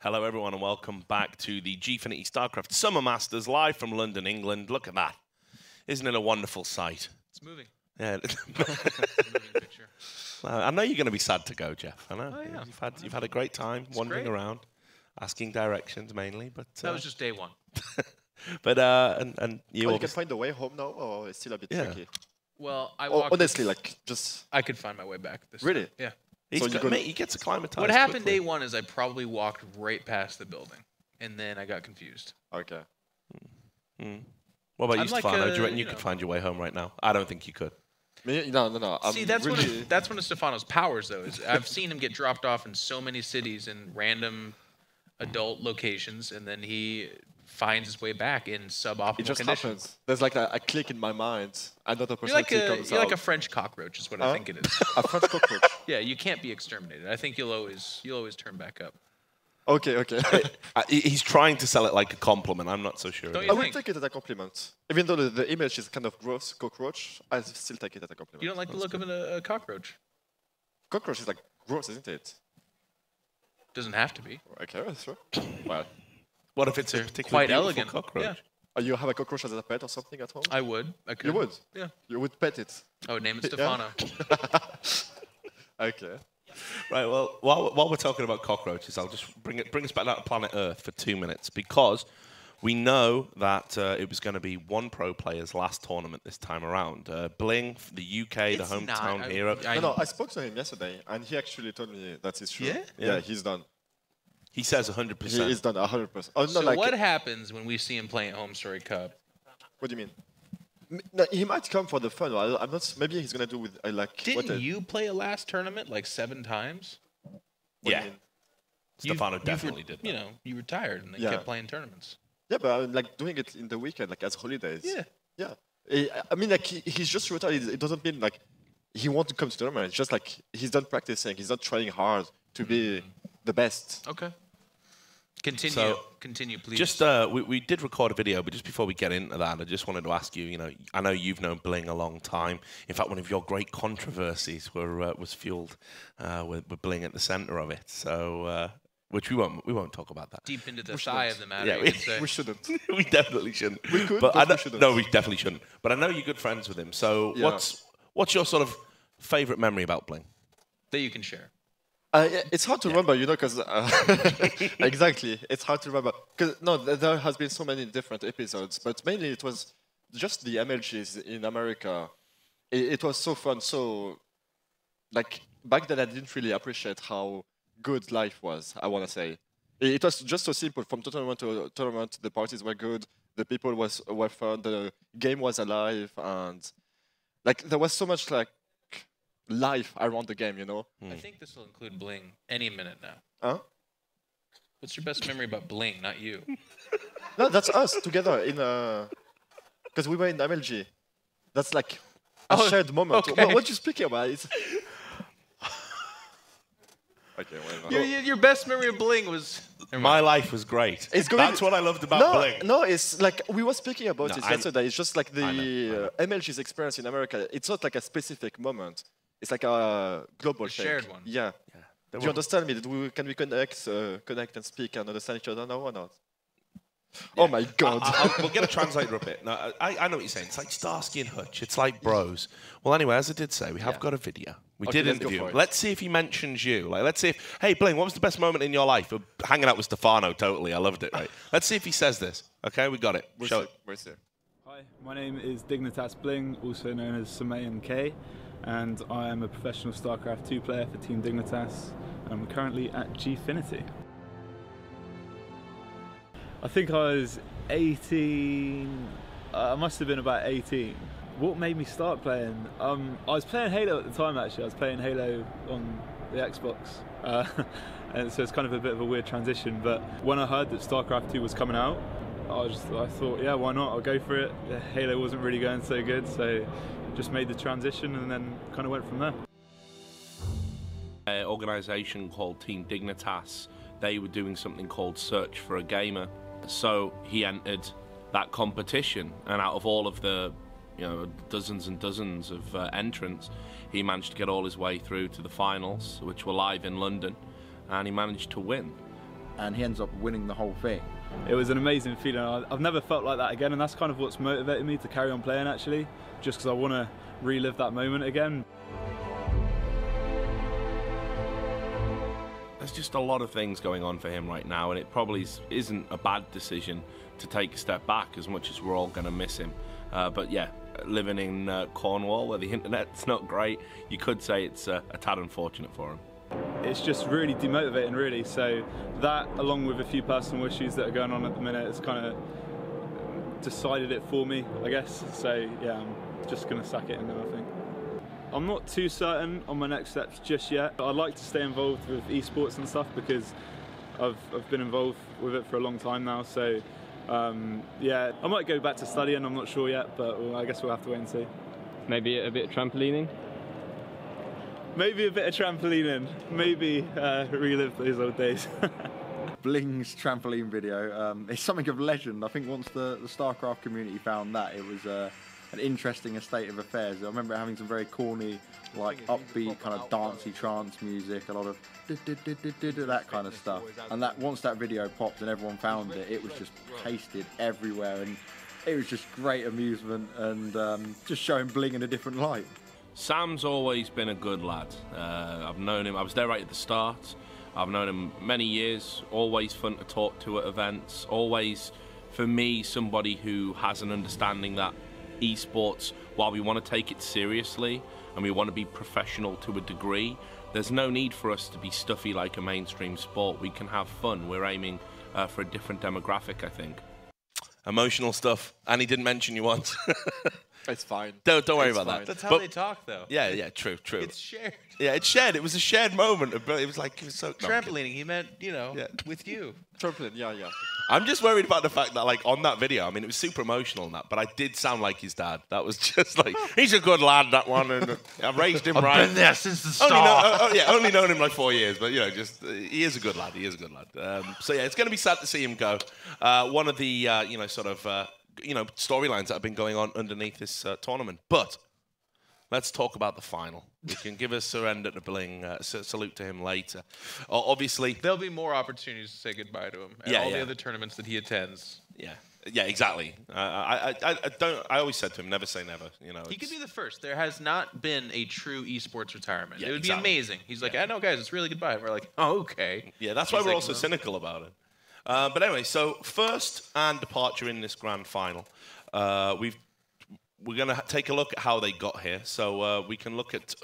Hello, everyone, and welcome back to the Gfinity Starcraft Summer Masters live from London, England. Look at that. Isn't it a wonderful sight? It's moving. Yeah. It's a moving picture. I know you're going to be sad to go, Jeff. I know. Oh, yeah. You've had a great time wandering great. around, asking directions mainly, but That was just day one. but and you you can find a way home now, or it's still a bit tricky? Well, I Oh, walked. honestly, like just I could find my way back. This Really? time. Yeah. he gets acclimatized. What happened quickly. day one is I probably walked right past the building, and then I got confused. okay. What about you, I'm like Stefano? a, Do you reckon you you could know- find your way home right now? I don't think you could. Me? No. See, that's one of Stefano's powers, though. Is I've seen him get dropped off in so many cities in random adult locations, and then he finds his way back in suboptimal It just conditions. happens. There's like a click in my mind. Another You're like personality a comes you're like a out. French cockroach, is what I think it is. A French cockroach. Yeah, you can't be exterminated. I think you'll always turn back up. Okay. He's trying to sell it like a compliment. I'm not so sure. Don't it you I is. will think? take it as a compliment. Even though the image is kind of gross, cockroach, I still take it as a compliment. You don't like the look of a cockroach? Cockroach is like gross, isn't it? Doesn't have to be. Okay, sure. Well, What if it's a particularly Quite beautiful elegant. cockroach? Yeah, you have a cockroach as a pet or something at home? I would. I could. You would? Yeah. You would pet it. I would name it Stefano. Okay. Right, well, while we're talking about cockroaches, I'll just bring us back down to planet Earth for 2 minutes, because we know that it was going to be one pro player's last tournament this time around. Bling, the UK, the It's hometown not. hero. No, I spoke to him yesterday, and he actually told me that is true. Yeah? Yeah, he's done. He says 100%. He is done 100%. Oh, no, So like, what happens when we see him playing Home Story Cup? what do you mean? No, he might come for the fun. I'm not. Maybe he's gonna do with like. Didn't you play a last tournament like 7 times? What do Yeah. you mean? Stefano definitely did that. You know, you retired and then Yeah. kept playing tournaments. Yeah, but I'm like doing it in the weekend, like as holidays. Yeah. Yeah. I mean, like he's just retired. It doesn't mean like he wants to come to the tournament. It's just like he's done practicing. He's not trying hard to be the best. Okay. Continue. So, Continue, please. Just we did record a video, but just before we get into that, I just wanted to ask you. You know, I know you've known Bling a long time. In fact, one of your great controversies was fueled with Bling at the centre of it. So, which we won't talk about that. deep into the We thigh shouldn't. of the matter. Yeah, you we- could say. We shouldn't. We definitely shouldn't. We could, but but I we shouldn't. No, we definitely shouldn't. But I know you're good friends with him. So, Yeah. what's your sort of favourite memory about Bling? That you can share. Yeah, it's hard to remember, you know, because exactly, it's hard to remember. Because there has been so many different episodes, but mainly it was just the MLGs in America. It was so fun. So, like back then, I didn't really appreciate how good life was. I want to say it was just so simple. From tournament to tournament, the parties were good, the people were fun, the game was alive, and like there was so much like life around the game, you know. I think this will include Bling any minute now. Huh? What's your best memory about Bling, not you? No, that's us together in because we were in MLG. That's like a shared moment. okay. What you speaking about? It's okay, whatever. Your best memory of Bling was. My life was great. It's going- That's what I loved about Bling. No, it's like we were speaking about No, it I- yesterday. It's just like I know. the MLG's experience in America. It's not like a specific moment. It's like a global thing. shared one. Yeah. Do you understand me? Can we connect and speak and understand each other now or not? Oh my God. We'll get a translator up here. No, I know what you're saying. It's like Starsky and Hutch. It's like bros. Well, anyway, as I did say, we have got a video. We Okay, did let's go interview for him. it. Let's see if he mentions you. Like, let's see if, hey, Bling, what was the best moment in your life? Hanging out with Stefano, totally. I loved it, right? Let's see if he says this. Okay, we got it. Show it. We'll see. Hi, my name is Dignitas Bling, also known as Samayan K, and I am a professional StarCraft 2 player for Team Dignitas, and I'm currently at Gfinity. I think I was 18, I must have been about 18. What made me start playing? I was playing Halo at the time actually, I was playing Halo on the Xbox. And so it's kind of a bit of a weird transition, but when I heard that StarCraft 2 was coming out, I thought, yeah, why not? I'll go for it. Halo wasn't really going so good, so just made the transition and then kind of went from there. An organisation called Team Dignitas, they were doing something called Search for a Gamer. So he entered that competition, and out of all of the dozens and dozens of entrants, he managed to get all his way through to the finals, which were live in London, and he managed to win. and he ends up winning the whole thing. It was an amazing feeling. I've never felt like that again, and that's kind of what's motivated me to carry on playing, actually, just because I want to relive that moment again. There's just a lot of things going on for him right now, and it probably isn't a bad decision to take a step back, as much as we're all going to miss him. But yeah, living in Cornwall, where the internet's not great, you could say it's a tad unfortunate for him. It's just really demotivating, really. So that, along with a few personal issues that are going on at the minute, has kind of decided it for me, I guess. So yeah, I'm just going to sack it in now, I think. I'm not too certain on my next steps just yet. I'd like to stay involved with esports and stuff because I've been involved with it for a long time now. So yeah, I might go back to studying, I'm not sure yet, but I guess we'll have to wait and see. Maybe a bit of trampolining? Maybe a bit of trampolining, maybe relive those old days. Bling's trampoline video is something of legend. I think once the Starcraft community found that, it was an interesting state of affairs. I remember having some very corny, like upbeat, kind of dancey trance music, a lot of that kind of stuff. And that once that video popped and everyone found it, it was just pasted everywhere, and it was just great amusement and just showing Bling in a different light. Sam's always been a good lad. I've known him, I was there right at the start. I've known him many years, always fun to talk to at events, always, for me, somebody who has an understanding that esports, while we want to take it seriously and we want to be professional to a degree, there's no need for us to be stuffy like a mainstream sport. We can have fun. We're aiming for a different demographic, I think. Emotional stuff, and he didn't mention you once. It's fine. Don't worry It's about fine. that. That's how But- they talk, though. Yeah, true. It's shared. Yeah, it's shared. It was a shared moment. It was like, it was so... no, I'm kidding. Trampolining, he meant, you know, Yeah. with you. Trampoline, yeah. I'm just worried about the fact that, like, on that video, I mean, it was super emotional and that, but I did sound like his dad. That was just like, he's a good lad, that one, and I've raised him right. Been there since the start. Only known him like 4 years, but, you know, just, he is a good lad. So, yeah, it's going to be sad to see him go. One of the, you know, sort of, you know, storylines that have been going on underneath this tournament. But let's talk about the final. We can give a surrender to Bling, salute to him later. Obviously, There'll be more opportunities to say goodbye to him at Yeah, all yeah. the other tournaments that he attends. yeah, exactly. I always said to him, never say never. You know, He could be the first. There has not been a true esports retirement. Yeah, It would exactly. be amazing. He's like, I know, guys, it's really goodbye. And we're like, oh, okay. Yeah, that's why He's we're like, also well. cynical about it. But anyway, so first and departure in this grand final. We're going to take a look at how they got here. So we can look at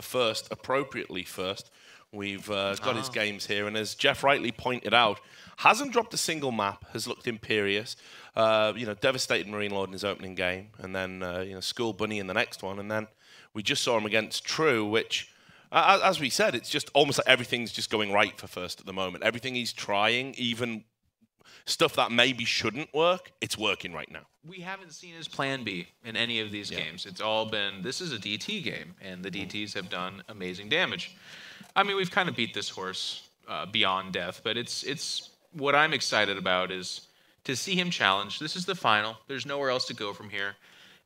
appropriately first. We've got his games here. And as Jeff rightly pointed out, hasn't dropped a single map, has looked imperious. You know, devastated Marine Lord in his opening game. And then, you know, School Bunny in the next one. And then we just saw him against True, which... as we said, it's just almost like everything's just going right for First at the moment. Everything he's trying, even stuff that maybe shouldn't work, it's working right now. We haven't seen his plan B in any of these games. It's all been, this is a DT game, and the DTs have done amazing damage. I mean, we've kind of beat this horse beyond death, but it's what I'm excited about is to see him challenge. This is the final. There's nowhere else to go from here.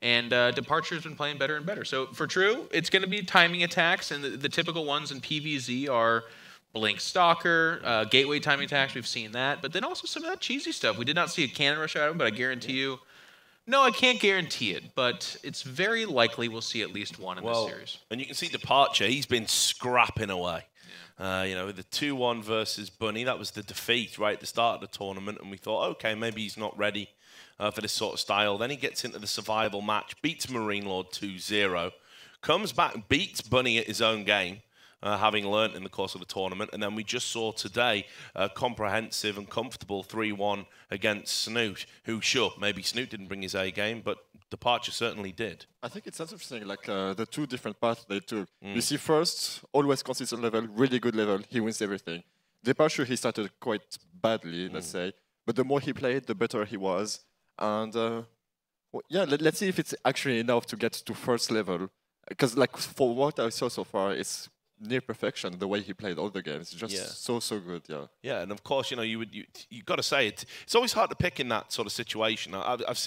And Departure's been playing better and better. So for True, it's going to be timing attacks, and the typical ones in PvZ are Blink Stalker, Gateway timing attacks, we've seen that. But then also some of that cheesy stuff. We did not see a cannon rush out of him, but I guarantee you... No, I can't guarantee it, but it's very likely we'll see at least one in this series. And you can see Departure, he's been scrapping away. You know, the 2-1 versus Bunny, that was the defeat right at the start of the tournament, and we thought, okay, maybe he's not ready for this sort of style. Then he gets into the survival match, beats Marine Lord 2-0, comes back, beats Bunny at his own game, having learnt in the course of the tournament. And then we just saw today a comprehensive and comfortable 3-1 against Snoot, who, sure, maybe Snoot didn't bring his A game, but Departure certainly did. I think it's interesting, like the two different paths they took. You see, first, always consistent level, really good level, he wins everything. Departure, he started quite badly, let's say, but the more he played, the better he was. And yeah, let's see if it's actually enough to get to first level. Because like for what I saw so far, it's near perfection the way he played all the games. Just so good, yeah. Yeah, and of course, you know, you got to say it's always hard to pick in that sort of situation. I've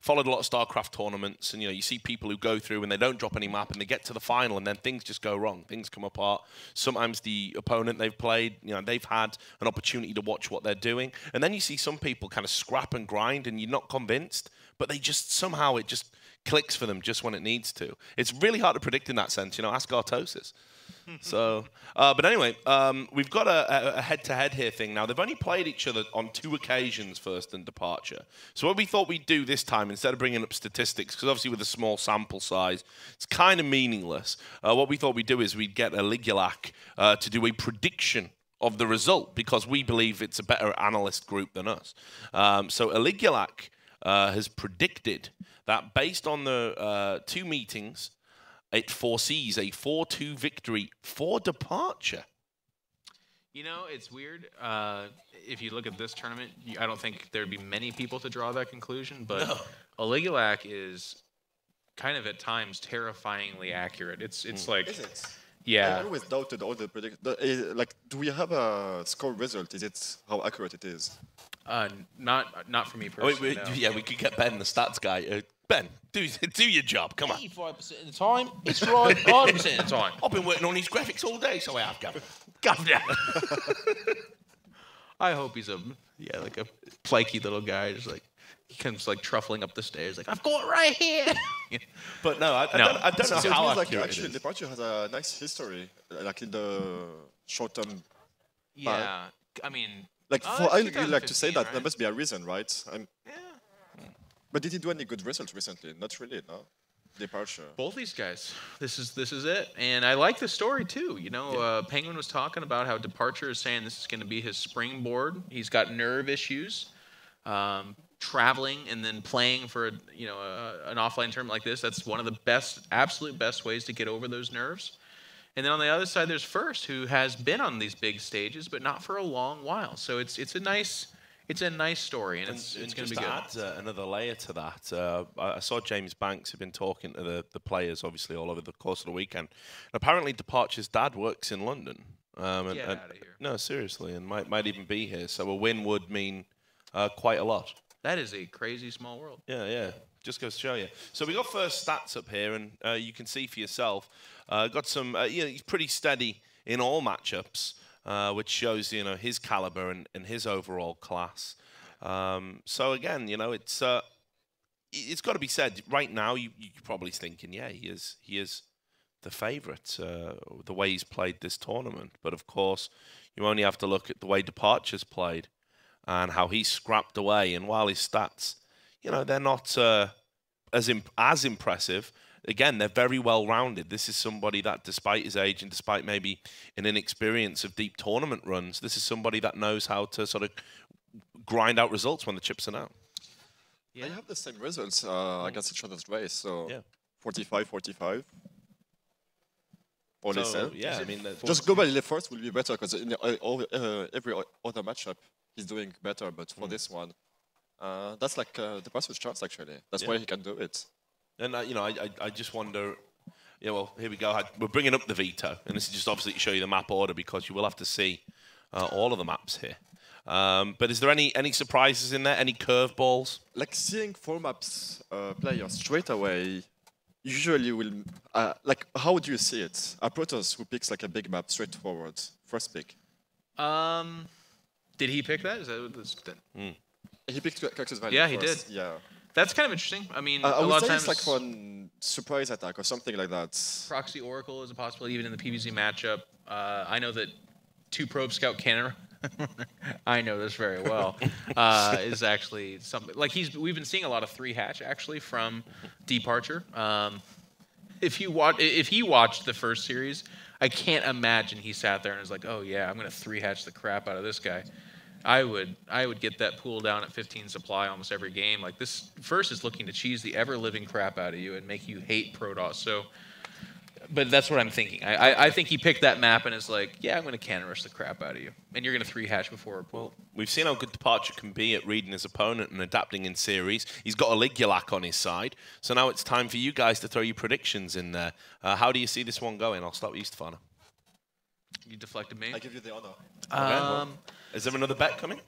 followed a lot of Starcraft tournaments, and you know, you see people who go through and they don't drop any map, and they get to the final, and then things just go wrong. Things come apart. Sometimes the opponent they've played, you know, they've had an opportunity to watch what they're doing, and then you see some people kind of scrap and grind, and you're not convinced, but they just somehow it just clicks for them just when it needs to. It's really hard to predict in that sense. You know, ask Artosis. So, but anyway, we've got a head-to-head here thing now. They've only played each other on 2 occasions, First and Departure. So what we thought we'd do this time, instead of bringing up statistics, because obviously with a small sample size, it's kind of meaningless. What we thought we'd do is we'd get a Ligulac to do a prediction of the result, because we believe it's a better analyst group than us. So Ligulac has predicted that based on the 2 meetings, it foresees a 4-2 victory for Departure. You know, it's weird. If you look at this tournament, I don't think there'd be many people to draw that conclusion, but Ligulac is kind of at times terrifyingly accurate. It's like... Is it? Yeah. I always doubted all the predictions. Like, do we have a score result? Is it how accurate it is? Not for me personally. No. Yeah, we could get Ben, the stats guy. Ben, do your job. Come on. 85% of the time, it's right. 100% of the time. I've been working on these graphics all day, so I have, Gavin. Governor. I hope he's like a flaky little guy, just like he comes like truffling up the stairs, like I've got it right here. But no, I don't know how accurate actually, it is. Departure has a nice history, like in the short term. Yeah, I mean, like I like to say that right? there must be a reason, right? Yeah. But did he do any good results recently? Not really, no. Departure. Both these guys. This is it, and I like the story too. You know, Penguin was talking about how Departure is saying this is going to be his springboard. He's got nerve issues, traveling and then playing for an offline tournament like this. That's one of the absolute best ways to get over those nerves. And then on the other side, there's First, who has been on these big stages, but not for a long while. So it's a nice story, and it's going to be good. Just to add another layer to that, I saw James Banks had been talking to the players, obviously, all over the course of the weekend. Apparently, Departure's dad works in London. Get out of here. No, seriously, and might even be here. So a win would mean quite a lot. That is a crazy small world. Yeah. Just goes to show you. So we got first stats up here, and you can see for yourself. Got some. He's pretty steady in all matchups. Which shows, his caliber and his overall class. So again, it's got to be said. Right now, you're probably thinking, yeah, he is the favourite. The way he's played this tournament, but of course, you only have to look at the way Departure's played and how he scrapped away. And while his stats, they're not as impressive. Again, they're very well-rounded. This is somebody that, despite his age and despite maybe an inexperience of deep tournament runs, this is somebody that knows how to sort of grind out results when the chips are out. Yeah, you have the same results against each other's race, so 45-45. All is said. Yeah, I mean, just globally, the first will be better because in every other matchup he's doing better, but for this one, that's like the person's chance actually. That's why he can do it. And I just wonder. Yeah, well, here we go. We're bringing up the veto, and this is just obviously to show you the map order because you will have to see all of the maps here. But is there any surprises in there? Any curveballs? Like seeing 4 maps players straight away, usually will like how do you see it? A Protoss who picks like a big map straight forward, first pick. Did he pick that? Is that what this? He picked Cactus Valley. Yeah, he first. did. Yeah. That's kind of interesting. I mean, I a would lot of say times it's like one surprise attack or something like that. Proxy Oracle is a possibility even in the PvZ matchup. I know that 2 Probe Scout Cannon. I know this very well. Is actually something like we've been seeing a lot of 3 hatch actually from Departure. If he watched the first series, I can't imagine he sat there and was like, "Oh yeah, I'm gonna 3 hatch the crap out of this guy." I would get that pool down at 15 supply almost every game. Like this First is looking to cheese the ever-living crap out of you and make you hate Protoss. So, but that's what I'm thinking. I think he picked that map and is like, yeah, I'm going to cannon rush the crap out of you, and you're going to 3 hatch before a pool. Well, we've seen how good Departure can be at reading his opponent and adapting in series. He's got a Ligulac on his side, so now it's time for you guys to throw your predictions in there. How do you see this one going? I'll start with you, Stefano. You deflected me. I give you the honor. Is there another bet coming?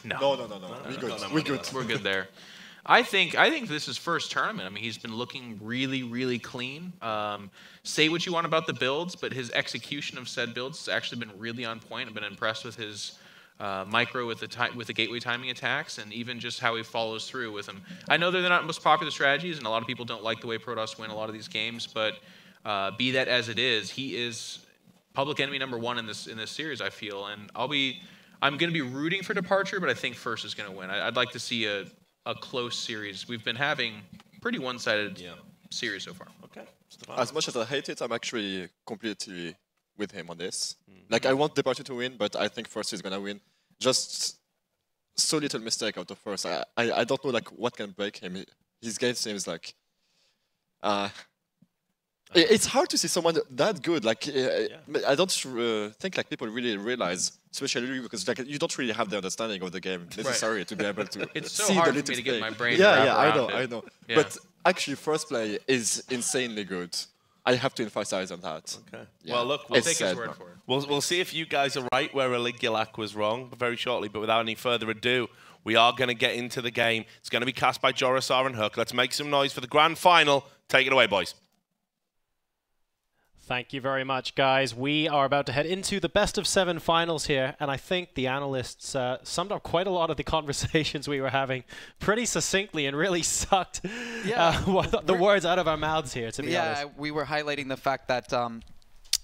No. We good. We good. We're good there. I think this is first tournament. I mean, he's been looking really, really clean. Say what you want about the builds, but his execution of said builds has actually been really on point. I've been impressed with his micro with the gateway timing attacks, and even just how he follows through with them. I know they're not most popular strategies, and a lot of people don't like the way Protoss win a lot of these games. But be that as it is, he is public enemy #1 in this series, I feel, and I'm going to be rooting for Departure, but I think First is going to win. I'd like to see a close series. We've been having pretty one-sided series so far. Okay. As much as I hate it, I'm actually completely with him on this. Like, I want Departure to win, but I think First is going to win. Just so little mistake out of First. I don't know like what can break him. His game seems like... It's hard to see someone that good. Like, I don't think like people really realize, especially because like you don't really have the understanding of the game necessary to be able to it's so see hard the for little me to get my brain I know. Yeah. But actually, First play is insanely good. I have to emphasize on that. Okay. Yeah. Well, look, We'll take his word for it. We'll see if you guys are right where Aligulak was wrong very shortly. But without any further ado, we are going to get into the game. It's going to be cast by Jorisar and Hook. Let's make some noise for the grand final. Take it away, boys. Thank you very much, guys. We are about to head into the best-of-7 finals here, and I think the analysts summed up quite a lot of the conversations we were having pretty succinctly and really sucked the words out of our mouths here, to be honest. Yeah, we were highlighting the fact that,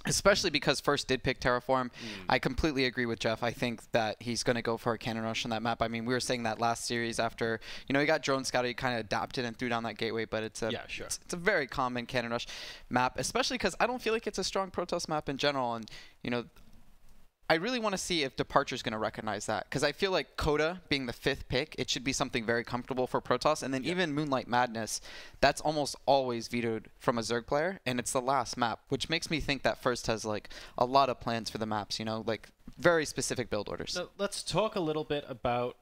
especially because First did pick Terraform, I completely agree with Jeff. I think that he's going to go for a cannon rush on that map. I mean, we were saying that last series after, you know, he got drone scouted, he kind of adapted and threw down that gateway, but it's a, it's a very common cannon rush map, especially because I don't feel like it's a strong Protoss map in general. And, you know, I really want to see if Departure's going to recognize that, because I feel like Coda being the 5th pick, it should be something very comfortable for Protoss, and then even Moonlight Madness, that's almost always vetoed from a Zerg player, and it's the last map, which makes me think that First has like a lot of plans for the maps, you know, like very specific build orders. So let's talk a little bit about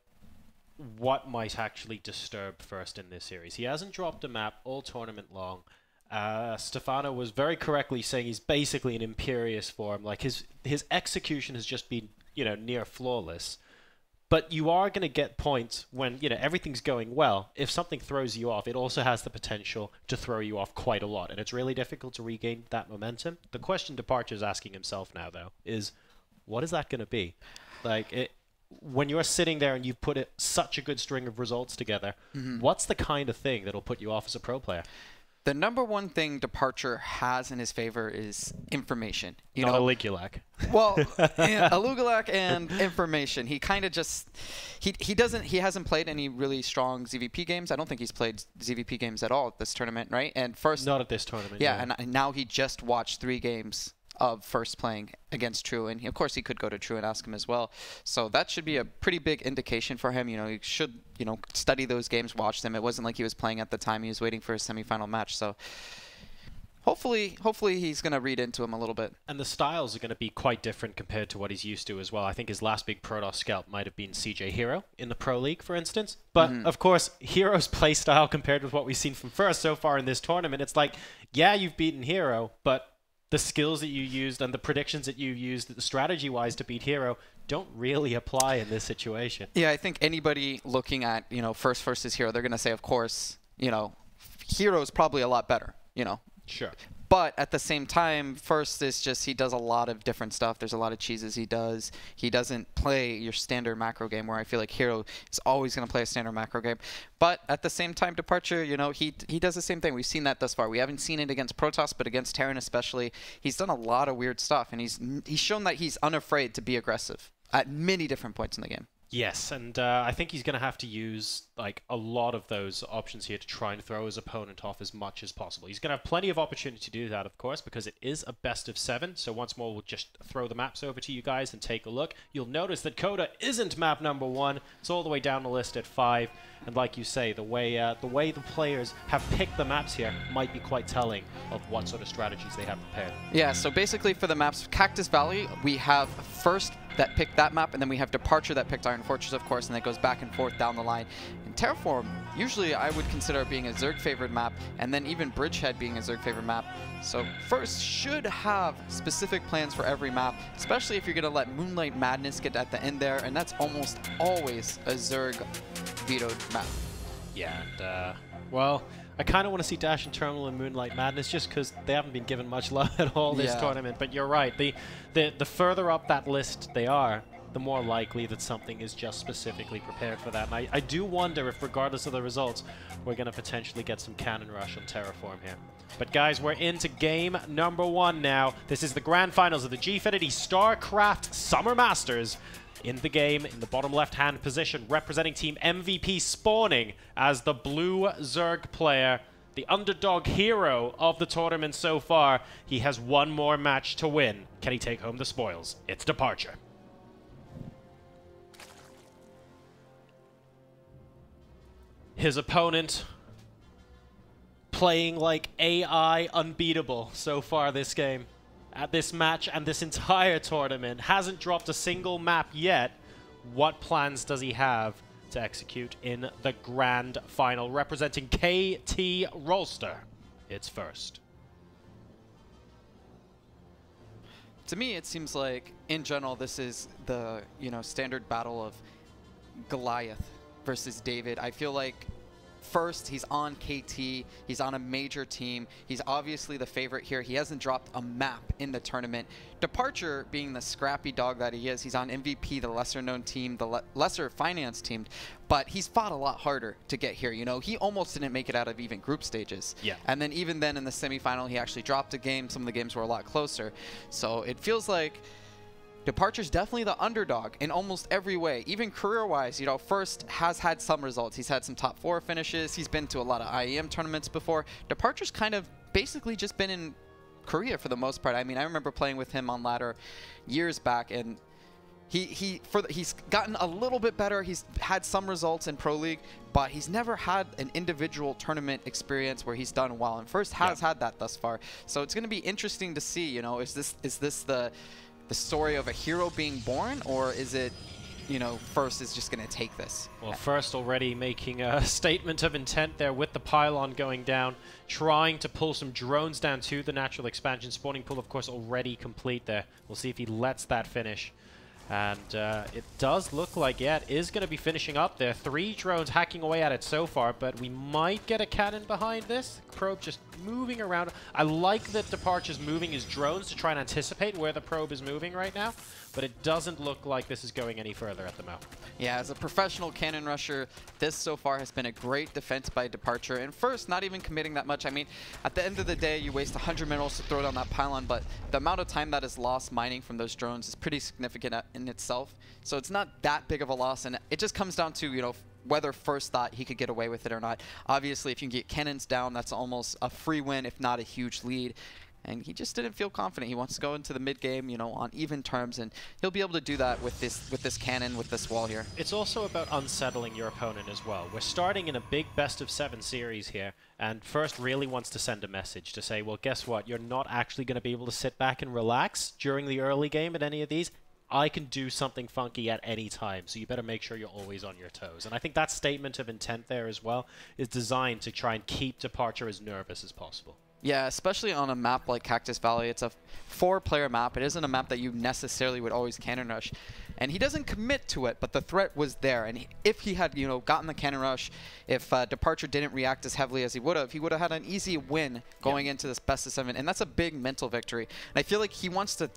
what might actually disturb First in this series. He hasn't dropped a map all tournament long. Stefano was very correctly saying he's basically an imperious form. Like his execution has just been, you know, near flawless. But you are going to get points when, you know, everything's going well. If something throws you off, it also has the potential to throw you off quite a lot, and it's really difficult to regain that momentum. The question Departure is asking himself now, though, is what is that going to be? Like when you're sitting there and you've put such a good string of results together, what's the kind of thing that'll put you off as a pro player? The #1 thing Departure has in his favor is information. You Not know, Aligulak. Well, Aligulak and information. He kind of just he hasn't played any really strong ZVP games. I don't think he's played ZVP games at all at this tournament, right? And First, not at this tournament. Yeah, and now he just watched 3 games of First playing against True, and of course he could go to True and ask him as well. So that should be a pretty big indication for him. You know, he should, you know, study those games, watch them. It wasn't like he was playing at the time; he was waiting for his semifinal match. So hopefully he's going to read into him a little bit. And the styles are going to be quite different compared to what he's used to as well. I think his last big Protoss scalp might have been CJ Hero in the Pro League, for instance. But of course, Hero's play style compared with what we've seen from First so far in this tournament, it's like, yeah, you've beaten Hero, but the skills that you used and the predictions that you used strategy-wise to beat Hero don't really apply in this situation. Yeah, I think anybody looking at, you know, First versus Hero, they're going to say, of course, you know, Hero's probably a lot better, you know. Sure. But at the same time, First is just, he does a lot of different stuff. There's a lot of cheeses he does. He doesn't play your standard macro game, where I feel like Hero is always going to play a standard macro game. But at the same time, Departure, you know, he does the same thing. We've seen that thus far. We haven't seen it against Protoss, but against Terran especially, he's done a lot of weird stuff, and he's shown that he's unafraid to be aggressive at many different points in the game. Yes, and I think he's going to have to use like a lot of those options here to try and throw his opponent off as much as possible. He's going to have plenty of opportunity to do that, of course, because it is a best-of-7. So once more, we'll just throw the maps over to you guys and take a look. You'll notice that Coda isn't map #1. It's all the way down the list at 5. And like you say, the way the players have picked the maps here might be quite telling of what sort of strategies they have prepared. Yeah, so basically for the maps, Cactus Valley, we have First that picked that map, and then we have Departure that picked Iron Fortress, of course, and it goes back and forth down the line. And Terraform, usually I would consider it being a Zerg favored map, and then even Bridgehead being a Zerg favored map. So First should have specific plans for every map, especially if you're going to let Moonlight Madness get at the end there, and that's almost always a Zerg vetoed map. Yeah, and well, I kind of want to see Dash and Terminal and Moonlight Madness just because they haven't been given much love at all this tournament. But you're right, the further up that list they are, the more likely that something is just specifically prepared for that. And I do wonder if, regardless of the results, we're going to potentially get some Cannon Rush on Terraform here. But guys, we're into game number 1 now. This is the grand finals of the Gfinity Starcraft Summer Masters. In the game, in the bottom left-hand position, representing Team MVP spawning as the blue Zerg player, the underdog hero of the tournament so far. He has one more match to win. Can he take home the spoils? It's Departure. His opponent playing like AI unbeatable so far this game. At this match and this entire tournament, hasn't dropped a single map yet. What plans does he have to execute in the grand final? Representing KT Rolster, it's First. To me, it seems like, in general, this is the standard battle of Goliath versus David. I feel like First, he's on KT, he's on a major team, he's obviously the favorite here. He hasn't dropped a map in the tournament. Departure, being the scrappy dog that he is, he's on MVP, the lesser known team, the lesser finance team, but he's fought a lot harder to get here. He almost didn't make it out of even group stages. Yeah. And then even then in the semifinal, he actually dropped a game. Some of the games were a lot closer. So it feels like Departure's definitely the underdog in almost every way. Even career-wise, First has had some results. He's had some top 4 finishes. He's been to a lot of IEM tournaments before. Departure's kind of basically just been in Korea for the most part. I mean, I remember playing with him on ladder years back, and he's gotten a little bit better. He's had some results in Pro League, but he's never had an individual tournament experience where he's done well. And First has had that thus far. So it's going to be interesting to see. Is this the story of a hero being born, or is it, First is just going to take this? Well, First already making a statement of intent there with the pylon going down, trying to pull some drones down to the natural expansion. Spawning pool, of course, already complete there. We'll see if he lets that finish. And it does look like, it is going to be finishing up there. 3 drones hacking away at it so far, but we might get a cannon behind this. Probe just moving around. I like that Departure's moving his drones to try and anticipate where the probe is moving right now, but it doesn't look like this is going any further at the moment. Yeah, as a professional cannon rusher, this so far has been a great defense by Departure. And First, not even committing that much. I mean, at the end of the day, you waste 100 minerals to throw down that pylon, but the amount of time that is lost mining from those drones is pretty significant in itself. So it's not that big of a loss, and it just comes down to, whether First thought he could get away with it or not. Obviously, if you can get cannons down, that's almost a free win, if not a huge lead. And he just didn't feel confident. He wants to go into the mid game, on even terms, and he'll be able to do that with this cannon, with this wall here. It's also about unsettling your opponent as well. We're starting in a big best-of-7 series here, and First really wants to send a message to say, well, guess what? You're not actually going to be able to sit back and relax during the early game at any of these. I can do something funky at any time, so you better make sure you're always on your toes. And I think that statement of intent there as well is designed to try and keep Departure as nervous as possible. Yeah, especially on a map like Cactus Valley. It's a 4-player map. It isn't a map that you necessarily would always cannon rush. And he doesn't commit to it, but the threat was there. And if he had, gotten the cannon rush, if Departure didn't react as heavily as he would have had an easy win going into this best-of-7. And that's a big mental victory. And I feel like he wants to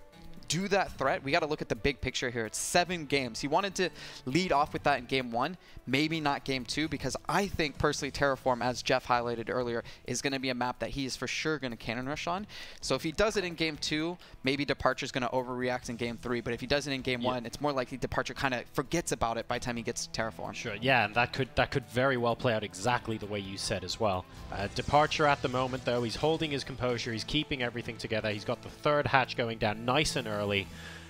do that threat. We got to look at the big picture here. It's 7 games. He wanted to lead off with that in game 1, maybe not game 2, because I think personally Terraform, as Jeff highlighted earlier, is going to be a map that he is for sure going to cannon rush on. So if he does it in game 2, maybe Departure's going to overreact in game 3, but if he does it in game 1, it's more likely Departure kind of forgets about it by the time he gets to Terraform. Sure, yeah, and that could very well play out exactly the way you said as well. Departure at the moment, though, he's holding his composure, he's keeping everything together, he's got the 3rd hatch going down nice and early,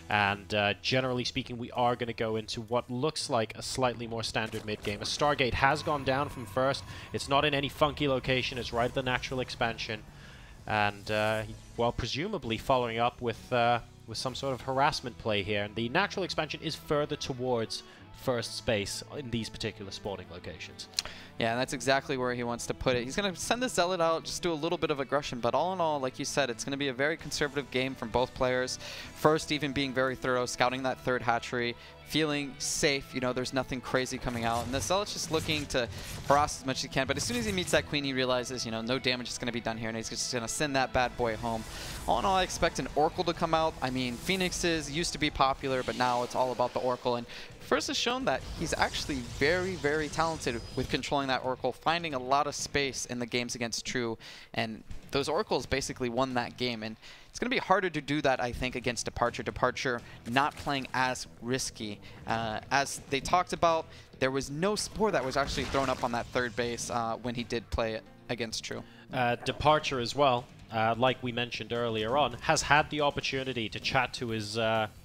and generally speaking, we are going to go into what looks like a slightly more standard mid-game. A Stargate has gone down from First. It's not in any funky location, it's right at the natural expansion, and well, presumably following up with some sort of harassment play here. And the natural expansion is further towards first space in these particular spawning locations. Yeah, and that's exactly where he wants to put it. He's going to send the Zealot out, just do a little bit of aggression, but all in all, like you said, it's going to be a very conservative game from both players. First, even being very thorough, scouting that third hatchery, feeling safe, you know, there's nothing crazy coming out. And the Zealot's just looking to harass as much as he can, but as soon as he meets that Queen, he realizes, you know, no damage is going to be done here, and he's just going to send that bad boy home. All in all, I expect an Oracle to come out. I mean, Phoenixes used to be popular, but now it's all about the Oracle. And First has shown that he's actually very, very talented with controlling that Oracle, finding a lot of space in the games against True, and those Oracles basically won that game. And it's going to be harder to do that, I think, against Departure. Departure not playing as risky. As they talked about, there was no Spore that was actually thrown up on that third base when he did play it against True. Departure as well, like we mentioned earlier on, has had the opportunity to chat to his,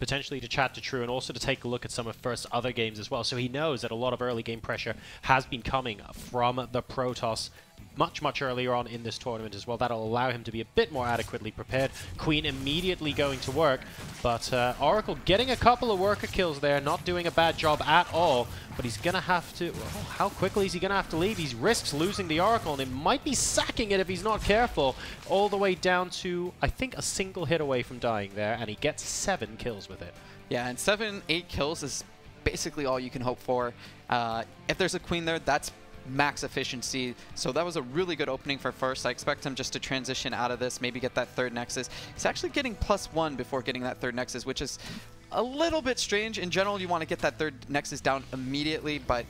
potentially to chat to True, and also to take a look at some of First's other games as well. So he knows that a lot of early game pressure has been coming from the Protoss much earlier on in this tournament as well. That'll allow him to be a bit more adequately prepared. Queen immediately going to work, but Oracle getting a couple of worker kills there, not doing a bad job at all, but he's gonna have to, well, how quickly is he gonna have to leave? He risks losing the Oracle, and it might be sacking it if he's not careful, all the way down to, I think, a single hit away from dying there, and he gets 7 kills with it. Yeah, and 7-8 kills is basically all you can hope for. If there's a Queen there, that's max efficiency. So that was a really good opening for First. I expect him just to transition out of this, maybe get that third Nexus. He's actually getting +1 before getting that third Nexus, which is a little bit strange. In general, you want to get that third Nexus down immediately, but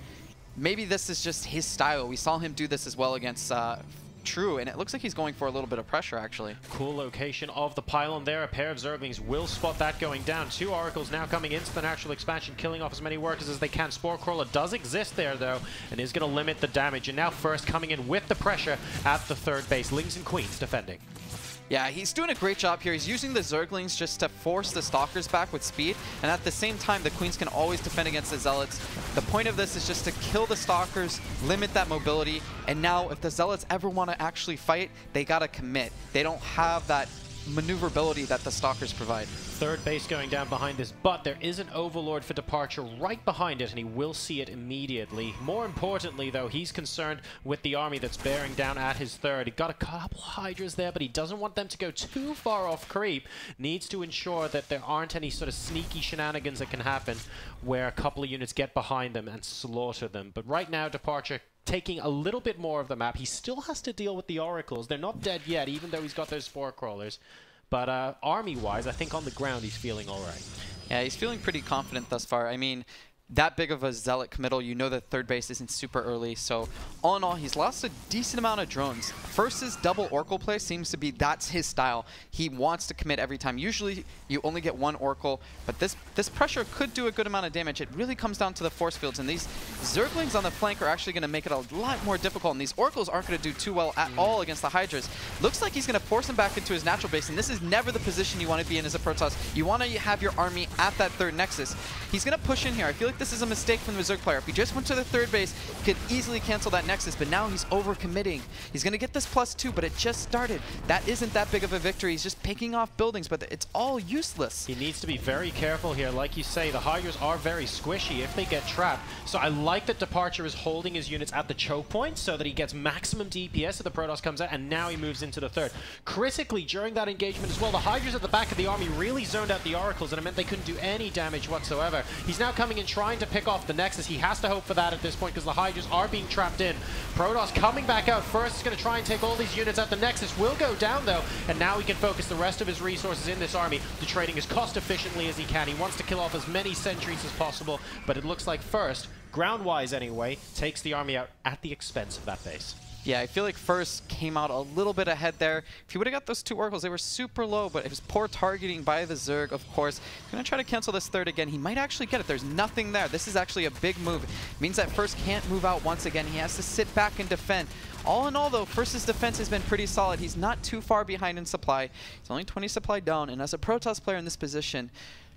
maybe this is just his style. We saw him do this as well against True, and it looks like he's going for a little bit of pressure, actually. Cool location of the pylon there. A pair of Zerglings will spot that going down. 2 Oracles now coming into the natural expansion, killing off as many workers as they can. Spore Crawler does exist there, though, and is going to limit the damage. And now First coming in with the pressure at the third base. Lings and Queens defending. Yeah, he's doing a great job here. He's using the Zerglings just to force the Stalkers back with speed, and at the same time, the Queens can always defend against the Zealots. The point of this is just to kill the Stalkers, limit that mobility, and now if the Zealots ever want to actually fight, they gotta commit. They don't have that maneuverability that the Stalkers provide. Third base going down behind this, but there is an Overlord for Departure right behind it, and he will see it immediately. More importantly, though, he's concerned with the army that's bearing down at his third. He got a couple Hydras there, but he doesn't want them to go too far off creep. Needs to ensure that there aren't any sort of sneaky shenanigans that can happen where a couple of units get behind them and slaughter them. But right now, Departure taking a little bit more of the map. He still has to deal with the Oracles. They're not dead yet, even though he's got those Spore Crawlers. But army-wise, I think on the ground he's feeling all right. Yeah, he's feeling pretty confident thus far. I mean, that big of a Zealot committal, you know that third base isn't super early, so all in all, he's lost a decent amount of drones. First's double Oracle play seems to be, that's his style. He wants to commit every time. Usually, you only get 1 Oracle, but this pressure could do a good amount of damage. It really comes down to the force fields, and these Zerglings on the flank are actually going to make it a lot more difficult, and these Oracles aren't going to do too well at all against the Hydras. Looks like he's going to force him back into his natural base, and this is never the position you want to be in as a Protoss. You want to have your army at that third Nexus. He's going to push in here. I feel like this is a mistake from the Zerg player. If he just went to the third base, he could easily cancel that Nexus, but now he's overcommitting. He's going to get this +2, but it just started. That isn't that big of a victory. He's just picking off buildings, but it's all useless. He needs to be very careful here. Like you say, the Hydras are very squishy if they get trapped. So I like that Departure is holding his units at the choke point so that he gets maximum DPS if the Protoss comes out, and now he moves into the third. Critically, during that engagement as well, the Hydras at the back of the army really zoned out the Oracles, and it meant they couldn't do any damage whatsoever. He's now coming in trying to pick off the Nexus. He has to hope for that at this point because the Hydras are being trapped in. Protoss coming back out first. Is going to try and take all these units out. The Nexus will go down though, and now he can focus the rest of his resources in this army to trading as cost efficiently as he can. He wants to kill off as many sentries as possible, but it looks like First, ground-wise anyway, takes the army out at the expense of that base. Yeah, I feel like First came out a little bit ahead there. If he would have got those 2 Oracles, they were super low, but it was poor targeting by the Zerg, of course. Gonna try to cancel this third again. He might actually get it. There's nothing there. This is actually a big move. It means that First can't move out once again. He has to sit back and defend. All in all, though, First's defense has been pretty solid. He's not too far behind in supply. He's only 20 supply down, and as a Protoss player in this position,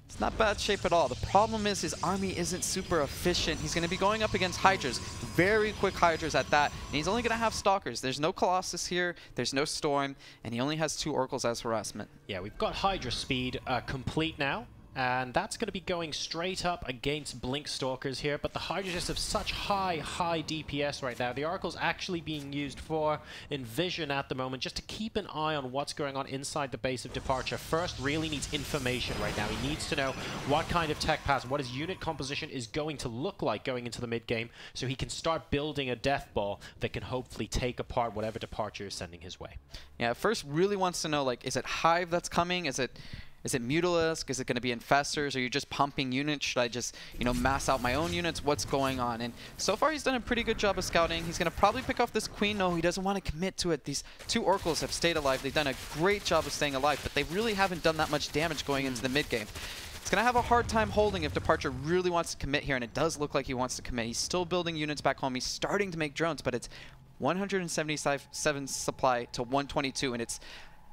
it's not bad shape at all. The problem is his army isn't super efficient. He's going to be going up against Hydras, very quick Hydras at that, and he's only going to have Stalkers. There's no Colossus here, there's no Storm, and he only has 2 Oracles as harassment. Yeah, we've got Hydra speed complete now. And that's going to be going straight up against Blink Stalkers here, but the Hydra just have such high DPS right now. The Oracle's actually being used for Envision at the moment, just to keep an eye on what's going on inside the base of Departure. First really needs information right now. He needs to know what kind of tech pass, what his unit composition is going to look like going into the mid-game, so he can start building a death ball that can hopefully take apart whatever Departure is sending his way. Yeah, first really wants to know, like, is it Hive that's coming? Is it Mutalisk? Is it going to be Infestors? Are you just pumping units? Should I just, mass out my own units? What's going on? And so far, he's done a pretty good job of scouting. He's going to probably pick off this Queen. No, he doesn't want to commit to it. These two Oracles have stayed alive. They've done a great job of staying alive, but they really haven't done that much damage going into the mid-game. It's going to have a hard time holding if Departure really wants to commit here, and it does look like he wants to commit. He's still building units back home. He's starting to make drones, but it's 177 supply to 122, and it's...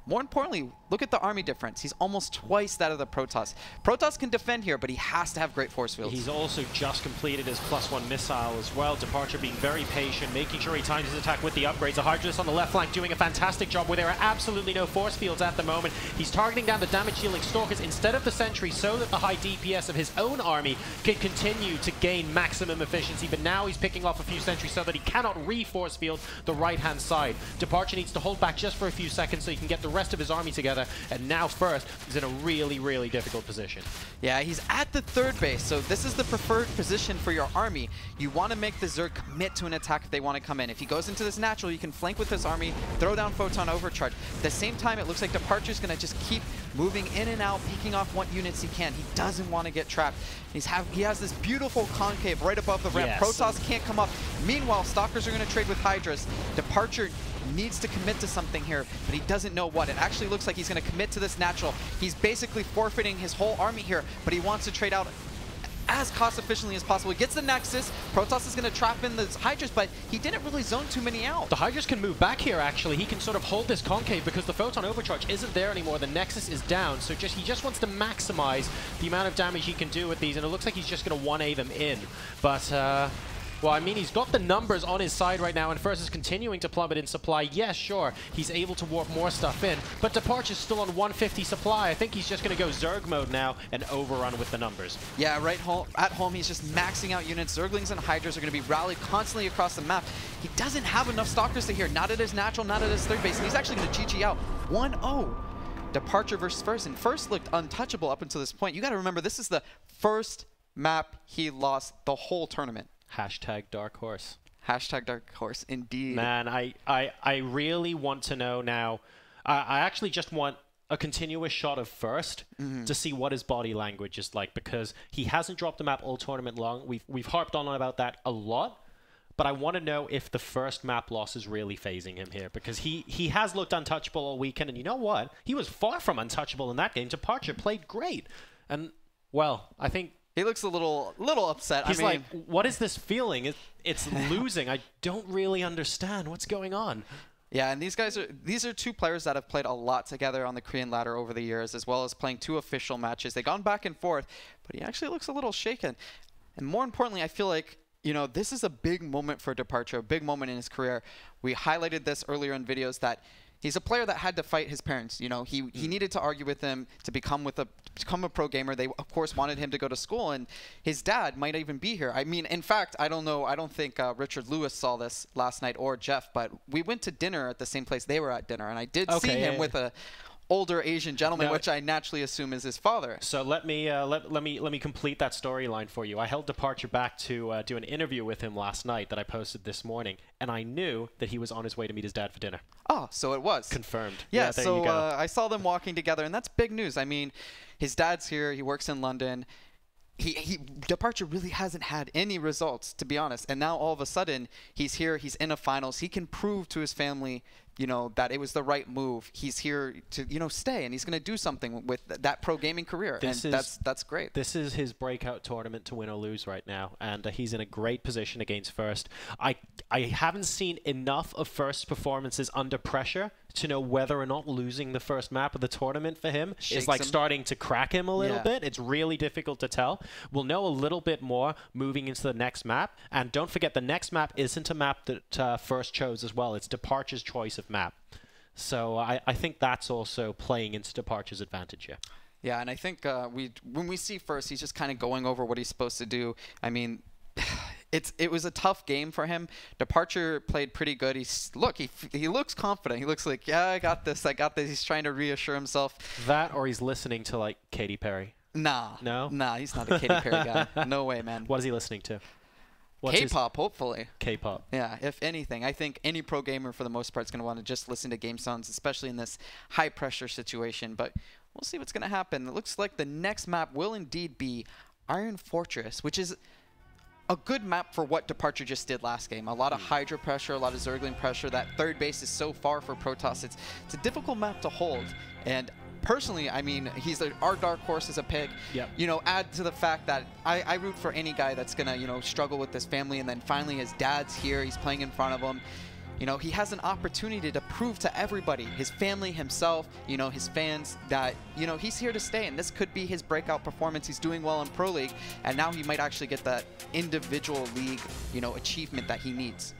More importantly, look at the army difference. He's almost twice that of the Protoss. Protoss can defend here, but he has to have great force fields. He's also just completed his +1 missile as well. Departure being very patient, making sure he times his attack with the upgrades. The Hydra's on the left flank doing a fantastic job where there are absolutely no force fields at the moment. He's targeting down the damage-dealing Stalkers instead of the Sentry so that the high DPS of his own army can continue to gain maximum efficiency, but now he's picking off a few Sentries so that he cannot re-force field the right-hand side. Departure needs to hold back just for a few seconds so he can get the rest of his army together, and now First is in a really difficult position. Yeah, he's at the third base, so this is the preferred position for your army. You want to make the Zerg commit to an attack if they want to come in. If he goes into this natural, you can flank with his army, throw down Photon Overcharge. At the same time, it looks like Departure's going to just keep moving in and out, picking off what units he can. He doesn't want to get trapped. He has this beautiful concave right above the ramp. Yes. Protoss can't come up. Meanwhile, Stalkers are going to trade with Hydras. Departure needs to commit to something here, but he doesn't know what. It actually looks like he's going to commit to this natural. He's basically forfeiting his whole army here, but he wants to trade out as cost efficiently as possible. He gets the Nexus. Protoss is going to trap in the Hydras, but he didn't really zone too many out. The Hydras can move back here, actually. He can sort of hold this concave because the Photon Overcharge isn't there anymore. The Nexus is down, so he just wants to maximize the amount of damage he can do with these, and it looks like he's just going to 1A them in. But, well, I mean, he's got the numbers on his side right now, and First is continuing to plummet in supply. Yes, sure, he's able to warp more stuff in, but Departure's still on 150 supply. I think he's just going to go Zerg mode now and overrun with the numbers. Yeah, at home, he's just maxing out units. Zerglings and Hydras are going to be rallied constantly across the map. He doesn't have enough Stalkers to here, not at his natural, not at his third base, and he's actually going to GG out 1-0. Departure versus First, and First looked untouchable up until this point. You got to remember, this is the first map he lost the whole tournament. Hashtag Dark Horse. Hashtag Dark Horse, indeed. Man, I really want to know now. I actually just want a continuous shot of First to see what his body language is like, because he hasn't dropped the map all tournament long. We've harped on about that a lot, but I want to know if the first map loss is really phasing him here, because he has looked untouchable all weekend, and you know what? He was far from untouchable in that game. Departure played great, and well, I think he looks a little upset. He's like, what is this feeling? It's losing. I don't really understand what's going on. Yeah, and these are two players that have played a lot together on the Korean ladder over the years, as well as playing 2 official matches. They've gone back and forth, but he actually looks a little shaken. And more importantly, I feel like, this is a big moment for Departure, a big moment in his career. We highlighted this earlier in videos that he's a player that had to fight his parents. He needed to argue with them to become a pro gamer. They, of course, wanted him to go to school, and his dad might even be here. I mean, in fact, I don't know. I don't think Richard Lewis saw this last night, or Jeff, but we went to dinner at the same place they were at dinner, and I did see him with a older Asian gentleman, which I naturally assume is his father. So let me complete that storyline for you. I held Departure back to do an interview with him last night that I posted this morning, and I knew that he was on his way to meet his dad for dinner. Oh, so it was confirmed. Yeah, there so you go. I saw them walking together, and that's big news. I mean, his dad's here. He works in London. Departure really hasn't had any results, to be honest, and now all of a sudden he's here. He's in a finals. He can prove to his family, that it was the right move. He's here to, stay, and he's going to do something with that pro gaming career, that's great. This is his breakout tournament to win or lose right now, and he's in a great position against First. I haven't seen enough of First's performances under pressure to know whether or not losing the first map of the tournament for him is like starting to crack him a little bit. It's really difficult to tell. We'll know a little bit more moving into the next map, and don't forget the next map isn't a map that First chose as well. It's Departure's choice of map. So I think that's also playing into Departure's advantage here. Yeah, and I think when we see first, he's just kind of going over what he's supposed to do. I mean, it was a tough game for him. Departure played pretty good. He looks confident. He looks like, yeah, I got this. He's trying to reassure himself. That, or he's listening to like Katy Perry. Nah. No? Nah, he's not a Katy Perry guy. No way, man. What is he listening to? K-pop, hopefully. K-pop. Yeah, if anything. I think any pro gamer, for the most part, is going to want to just listen to game sounds, especially in this high-pressure situation. But we'll see what's going to happen. It looks like the next map will indeed be Iron Fortress, which is a good map for what Departure just did last game. A lot of Hydra pressure, a lot of Zergling pressure. That third base is so far for Protoss. It's a difficult map to hold. And personally, I mean, he's our dark horse as a pick. Yep. You know, add to the fact that I root for any guy that's going to, you know, struggle with his family, and then finally his dad's here. He's playing in front of him. You know, he has an opportunity to prove to everybody, his family, himself, you know, his fans, that, you know, he's here to stay, and this could be his breakout performance. He's doing well in Pro League, and now he might actually get that individual league, you know, achievement that he needs.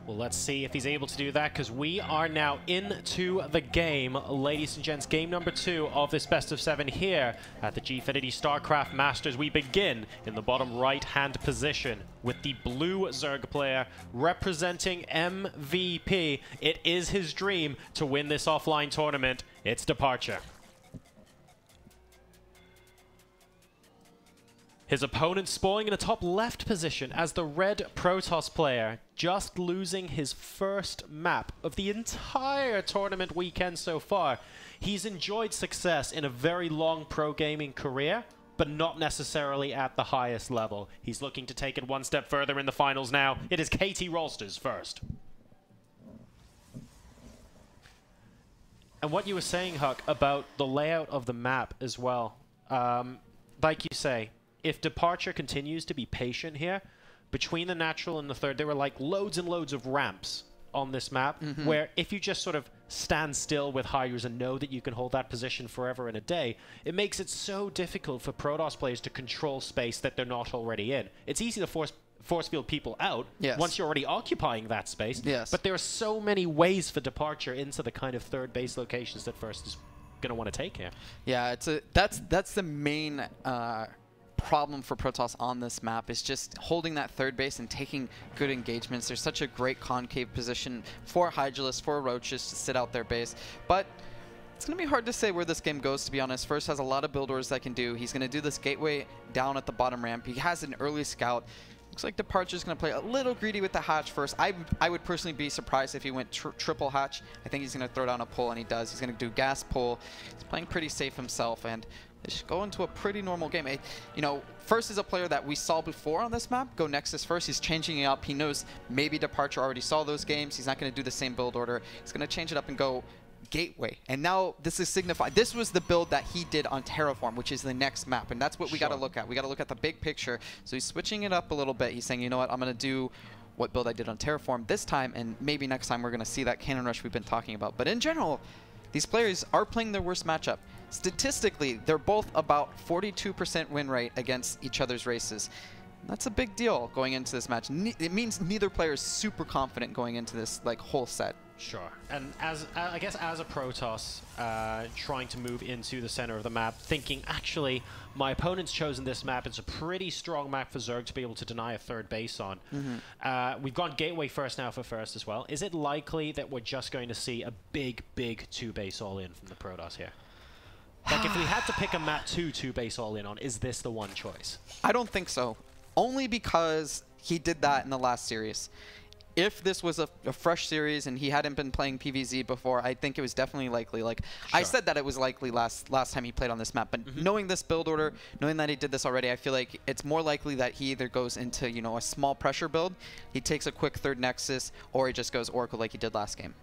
Well, let's see if he's able to do that, because we are now into the game. Ladies and gents, game number 2 of this best of 7 here at the Gfinity Starcraft Masters. We begin in the bottom right-hand position with the blue Zerg player representing MVP. It is his dream to win this offline tournament. It's Departure. His opponent spawning in a top left position as the red Protoss player, just losing his first map of the entire tournament weekend so far. He's enjoyed success in a very long pro gaming career, but not necessarily at the highest level. He's looking to take it one step further in the finals now. It is KT Rolsters first. And what you were saying, Huck, about the layout of the map as well, like you say, if Departure continues to be patient here, between the natural and the third, there were like loads and loads of ramps on this map, where if you just sort of stand still with Hydras and know that you can hold that position forever and a day, it makes it so difficult for Protoss players to control space that they're not already in. It's easy to force field people out once you're already occupying that space, but there are so many ways for Departure into the kind of third base locations that First is going to want to take here. Yeah, that's the main problem for Protoss on this map, is just holding that third base and taking good engagements. There's such a great concave position for Hydralisk, for Roaches to sit out their base, but it's going to be hard to say where this game goes, to be honest. First has a lot of build orders that can do. He's going to do this gateway down at the bottom ramp. He has an early scout. Looks like Departure's going to play a little greedy with the hatch first. I would personally be surprised if he went triple hatch. I think he's going to throw down a pull, and he does. He's going to do gas pull. He's playing pretty safe himself, and they should go into a pretty normal game. You know, First is a player that we saw before on this map. Go Nexus first. He's changing it up. He knows maybe Departure already saw those games. He's not going to do the same build order. He's going to change it up and go Gateway. And now this is signified. This was the build that he did on Terraform, which is the next map. And that's what we got to look at. We got to look at the big picture. So he's switching it up a little bit. He's saying, you know what, I'm going to do what build I did on Terraform this time, and maybe next time we're going to see that cannon rush we've been talking about. But in general, these players are playing their worst matchup. Statistically, they're both about 42% win rate against each other's races. That's a big deal going into this match. It means neither player is super confident going into this whole set. Sure. And as I guess as a Protoss trying to move into the center of the map, thinking, actually, my opponent's chosen this map. It's a pretty strong map for Zerg to be able to deny a third base on. We've gone Gateway first now for First as well. Is it likely that we're just going to see a big two-base all-in from the Protoss here? Like, if we had to pick a map two-base all-in on, is this the one choice? I don't think so. Only because he did that in the last series. If this was a fresh series and he hadn't been playing PvZ before, I think it was definitely likely. Like, I said that it was likely last time he played on this map, but knowing this build order, knowing that he did this already, I feel like it's more likely that he either goes into, you know, a small pressure build, he takes a quick third Nexus, or he just goes Oracle like he did last game.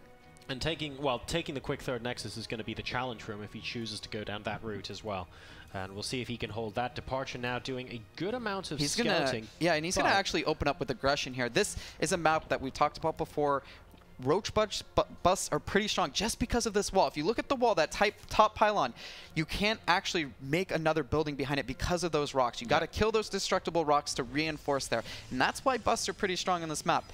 And taking the quick third Nexus is going to be the challenge for him if he chooses to go down that route as well. And we'll see if he can hold that. Departure now doing a good amount of scouting. And he's going to actually open up with aggression here. This is a map that we talked about before. Roach busts are pretty strong just because of this wall. If you look at the wall, that top pylon, you can't actually make another building behind it because of those rocks. You got to kill those destructible rocks to reinforce there. And that's why busts are pretty strong on this map.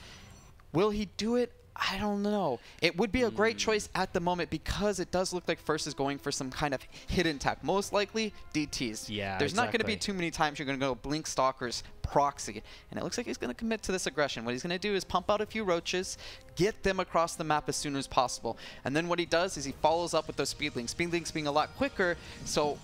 Will he do it? I don't know. It would be a great choice at the moment because it does look like First is going for some kind of hidden tech. Most likely DTs. Yeah, There's not going to be exactly. too many times you're going to go Blink Stalkers proxy. And it looks like he's going to commit to this aggression. What he's going to do is pump out a few roaches, get them across the map as soon as possible. And then what he does is he follows up with those Speedlings. Speedlings being a lot quicker, so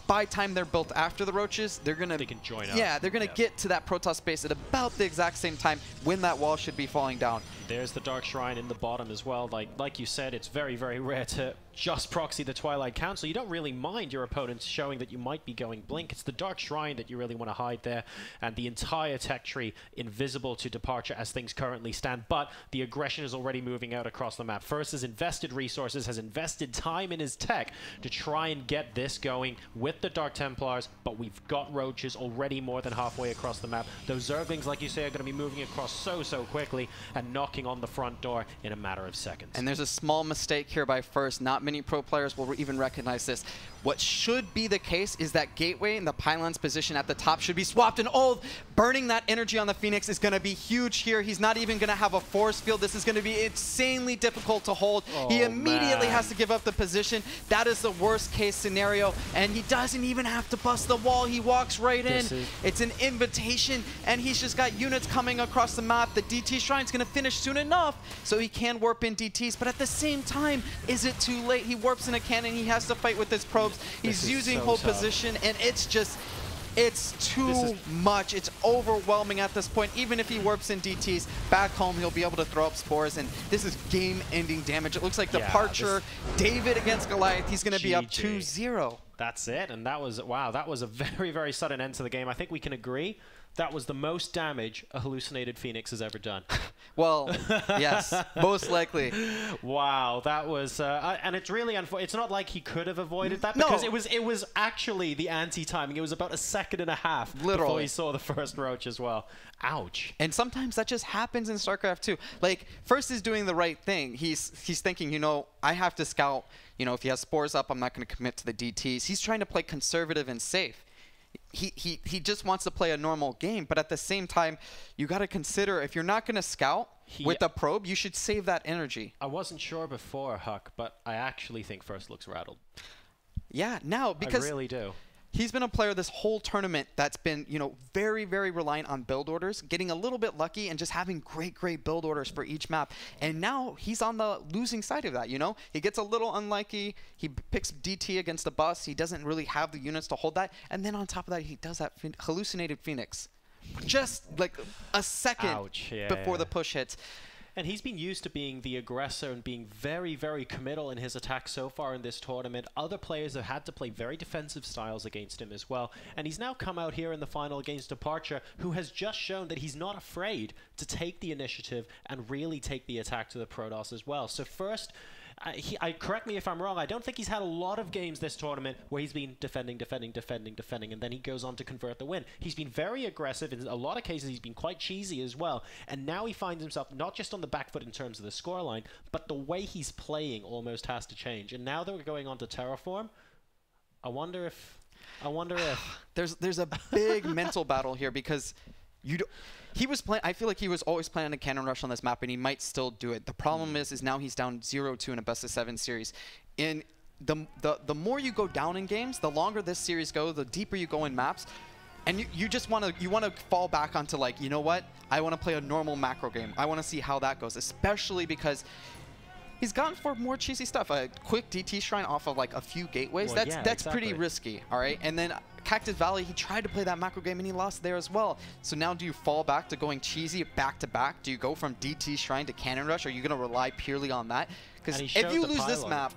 by time they're built after the roaches, they can join up. Yeah, they're gonna get to that Protoss base at about the exact same time when that wall should be falling down. There's the Dark Shrine in the bottom as well. Like you said, it's very, very rare to just proxy the Twilight Council. You don't really mind your opponents showing that you might be going Blink. It's the Dark Shrine that you really want to hide there, and the entire tech tree invisible to Departure as things currently stand. But the aggression is already moving out across the map. First has invested resources, has invested time in his tech to try and get this going with the Dark Templars, but we've got roaches already more than halfway across the map. Those Zerglings, like you say, are going to be moving across so quickly and knocking on the front door in a matter of seconds. And there's a small mistake here by First. Not many pro players will even recognize this. What should be the case is that Gateway and the pylon's position at the top should be swapped, and burning that energy on the Phoenix is going to be huge here. He's not even going to have a force field. This is going to be insanely difficult to hold. He immediately has to give up the position. That is the worst case scenario, and he doesn't even have to bust the wall. He walks right in. It's an invitation, and he's just got units coming across the map. The DT Shrine's going to finish soon enough, so he can warp in DTs, but at the same time, is it too late? He warps in a cannon. He has to fight with his probes. He's using hold position, and it's too much. It's overwhelming at this point. Even if he warps in DTs, back home he'll be able to throw up spores, and this is game-ending damage. It looks like Departure, David against Goliath, he's going to be up 2-0. That's it, and that was, wow, that was a very, very sudden end to the game. I think we can agree that was the most damage a hallucinated Phoenix has ever done. Well, yes, most likely. Wow, that was, and it's really unfortunate. It's not like he could have avoided that because it was actually the anti-timing. It was about a second and a half before he saw the first roach as well. Ouch. And sometimes that just happens in StarCraft too. Like, First is doing the right thing. He's thinking, you know, I have to scout. You know, if he has spores up, I'm not going to commit to the DTs. He's trying to play conservative and safe. He just wants to play a normal game, but at the same time, you got to consider if you're not going to scout with a probe, you should save that energy. I wasn't sure before, Huck, but I actually think First looks rattled. Yeah, now because I really do. He's been a player this whole tournament that's been, you know, very, very reliant on build orders, getting a little bit lucky and just having great build orders for each map. And now he's on the losing side of that, you know? He gets a little unlucky. He picks DT against a bus. He doesn't really have the units to hold that. And then on top of that, he does that hallucinated Phoenix. Just like a second before the push hits. And he's been used to being the aggressor and being very, very committal in his attack so far in this tournament. Other players have had to play very defensive styles against him as well. And he's now come out here in the final against Departure, who has just shown that he's not afraid to take the initiative and really take the attack to the Protoss as well. So First, correct me if I'm wrong, I don't think he's had a lot of games this tournament where he's been defending, and then he goes on to convert the win. He's been very aggressive. In a lot of cases, he's been quite cheesy as well. And now he finds himself not just on the back foot in terms of the scoreline, but the way he's playing almost has to change. And now that we're going on to Terraform, I wonder if... There's a big mental battle here because he was playing. I feel like he was always planning a cannon rush on this map, and he might still do it. The problem is now he's down 0-2 in a best-of-7 series. In the more you go down in games, the longer this series goes, the deeper you go in maps, and you just want to fall back onto, like, you know what? I want to play a normal macro game. I want to see how that goes, especially because he's gone for more cheesy stuff. A quick DT Shrine off of like a few gateways. Well, that's pretty risky. All right, and then Cactus Valley, he tried to play that macro game and he lost there as well. So now do you fall back to going cheesy back to back? Do you go from DT Shrine to Cannon Rush? Are you going to rely purely on that? Because if you lose this map,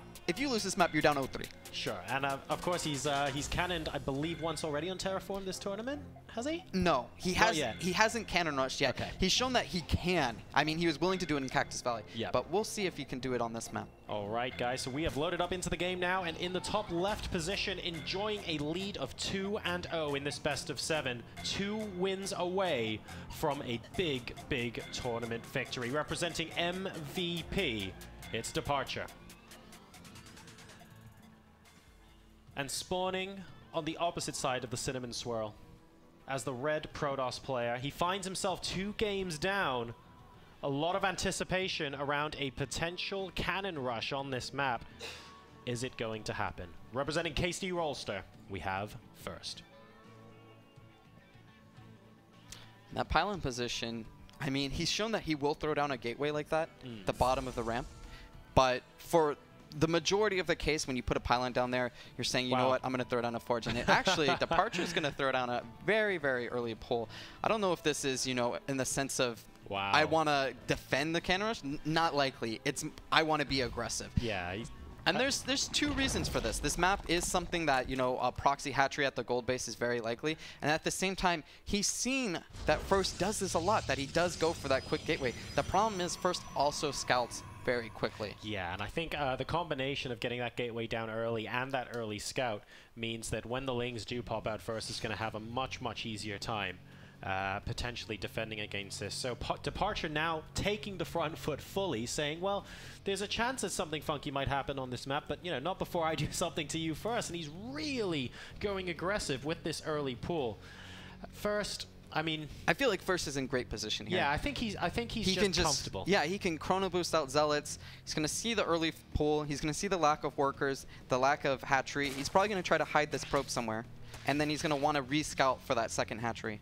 you're down 0-3. Sure, and of course he's cannoned, I believe, once already on Terraform this tournament. Has he? No, he hasn't cannon rushed yet. Okay. He's shown that he can. I mean, he was willing to do it in Cactus Valley. Yeah. But we'll see if he can do it on this map. All right, guys. So we have loaded up into the game now, and in the top left position, enjoying a lead of 2-0 in this best-of-7. 2 wins away from a big tournament victory, representing MVP. It's Departure. And spawning on the opposite side of the Cinnamon Swirl, as the red Protoss player, he finds himself 2 games down A lot of anticipation around a potential cannon rush on this map. Is it going to happen? Representing KC Rolster, we have First. That pylon position, I mean, he's shown that he will throw down a gateway like that, the bottom of the ramp. But for the majority of the case, when you put a pylon down there, you're saying, you know what, I'm going to throw down a forge. And it actually, Departure is going to throw down a very, very early pull. I don't know if this is, you know, in the sense of, I want to defend the cannon rush. Not likely. It's, I want to be aggressive. Yeah. And there's two reasons for this. This map is something that, you know, a proxy hatchery at the gold base is very likely. And at the same time, he's seen that First does this a lot, that he does go for that quick gateway. The problem is First also scouts very quickly. Yeah, and I think the combination of getting that gateway down early and that early scout means that when the Lings do pop out First, is going to have a much, much easier time potentially defending against this. So Departure now taking the front foot fully, saying, well, there's a chance that something funky might happen on this map, but, you know, not before I do something to you first. And he's really going aggressive with this early pull. First, I mean, I feel like First is in great position here. Yeah, I think he's just comfortable. Yeah, he can chrono boost out Zealots. He's going to see the early pull. He's going to see the lack of workers, the lack of hatchery. He's probably going to try to hide this probe somewhere, and then he's going to want to re-scout for that second hatchery.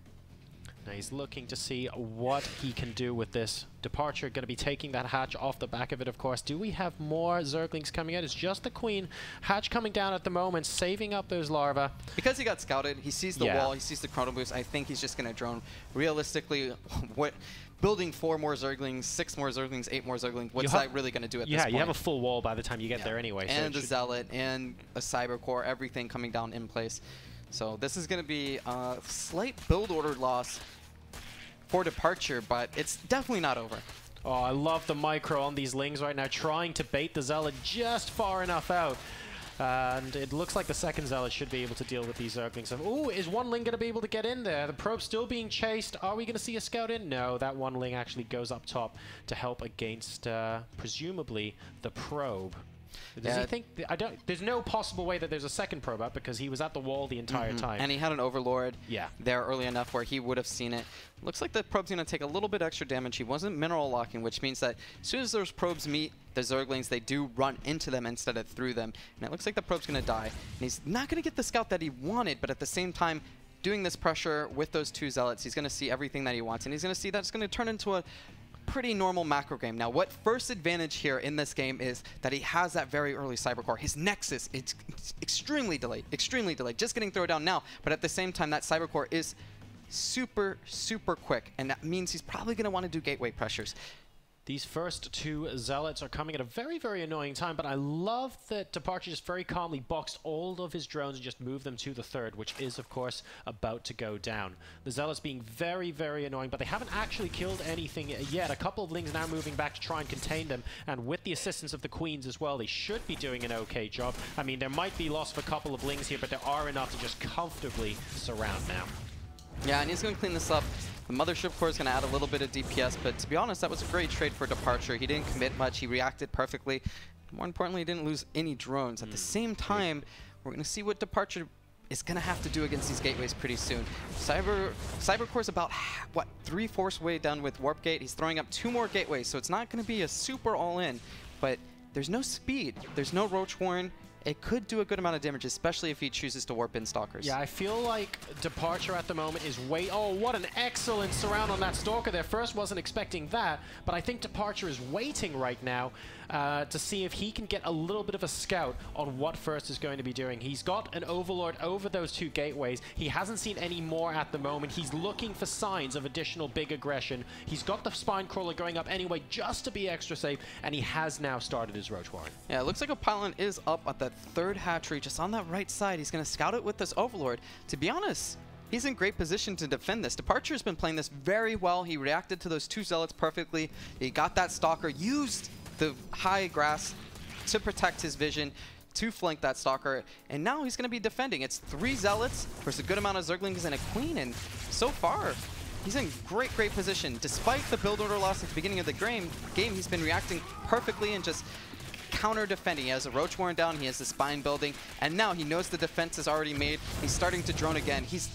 Now he's looking to see what he can do with this. Departure going to be taking that hatch off the back of it, of course. Do we have more Zerglings coming out? It's just the Queen. Hatch coming down at the moment, saving up those larvae. Because he got scouted, he sees the wall, he sees the chrono boost. I think he's just going to drone. Realistically, building 4 more Zerglings, 6 more Zerglings, 8 more Zerglings, what's that really going to do at this point? Yeah, you have a full wall by the time you get there anyway. And so a Zealot, and a Cyber Core, everything coming down in place. So this is going to be a slight build order loss for Departure, but it's definitely not over. Oh, I love the micro on these Lings right now, trying to bait the Zealot just far enough out. And it looks like the second Zealot should be able to deal with these Zerglings. Ooh, is one Ling going to be able to get in there? The probe's still being chased. Are we going to see a scout in? No, that one Ling actually goes up top to help against, presumably, the probe. Does he think... there's no possible way that there's a second probe up because he was at the wall the entire time. And he had an Overlord there early enough where he would have seen it. Looks like the probe's going to take a little bit extra damage. He wasn't mineral locking, which means that as soon as those probes meet the Zerglings, they do run into them instead of through them. And it looks like the probe's going to die. And he's not going to get the scout that he wanted, but at the same time, doing this pressure with those 2 Zealots, he's going to see everything that he wants. And he's going to see that it's going to turn into a pretty normal macro game. Now, what First advantage here in this game is that he has that very early Cybercore. His Nexus, it's extremely delayed, just getting thrown down now, but at the same time, that Cybercore is super, super quick, and that means he's probably going to want to do gateway pressures. These first 2 Zealots are coming at a very, very annoying time, but I love that Departure just very calmly boxed all of his drones and just moved them to the third, which is, of course, about to go down. The Zealots being very, very annoying, but they haven't actually killed anything yet. A couple of Lings now moving back to try and contain them, and with the assistance of the Queens as well, they should be doing an okay job. I mean, there might be loss of a couple of Lings here, but there are enough to just comfortably surround now. Yeah, and he's going to clean this up. The Mothership Core is going to add a little bit of DPS, but to be honest, that was a great trade for Departure. He didn't commit much. He reacted perfectly. More importantly, he didn't lose any drones. At the same time, we're going to see what Departure is going to have to do against these gateways pretty soon. Cyber Core is about, what, 3/4 way done with Warp Gate. He's throwing up 2 more gateways, so it's not going to be a super all-in, but there's no speed. There's no Roach Warren. It could do a good amount of damage, especially if he chooses to warp in Stalkers. Yeah, I feel like Departure at the moment is oh, what an excellent surround on that Stalker there. First wasn't expecting that, but I think Departure is waiting right now to see if he can get a little bit of a scout on what First is going to be doing. He's got an Overlord over those 2 gateways. He hasn't seen any more at the moment. He's looking for signs of additional big aggression. He's got the Spine Crawler going up anyway just to be extra safe, and he has now started his Roach Warren. Yeah, it looks like a pylon is up at that 3rd hatchery, just on that right side. He's going to scout it with this Overlord. To be honest, he's in great position to defend this. Departure's been playing this very well. He reacted to those 2 Zealots perfectly. He got that Stalker, used the high grass to protect his vision, to flank that Stalker, and now he's going to be defending. It's 3 Zealots versus a good amount of Zerglings and a Queen, and so far, he's in great, great position. Despite the build order loss at the beginning of the game, he's been reacting perfectly and just counter-defending. He has a Roach Warren down, he has the Spine building, and now he knows the defense is already made. He's starting to drone again. He's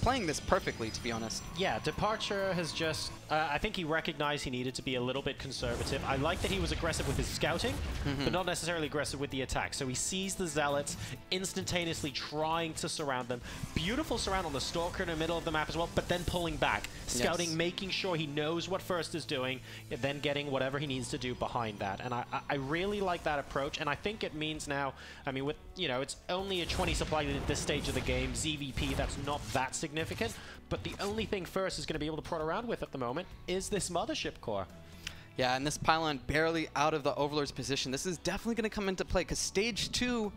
playing this perfectly, to be honest. Yeah, Departure has just... I think he recognized he needed to be a little bit conservative. I like that he was aggressive with his scouting, but not necessarily aggressive with the attack. So he sees the Zealots, instantaneously trying to surround them. Beautiful surround on the Stalker in the middle of the map as well, but then pulling back. Scouting, making sure he knows what First is doing, and then getting whatever he needs to do behind that. And I really like that approach, and I think it means now, I mean, with, you know, it's only a 20 supply at this stage of the game. ZVP, that's not that significant, but the only thing First is going to be able to prod around with at the moment is this Mothership Core. Yeah, and this pylon barely out of the Overlord's position. This is definitely going to come into play because stage 2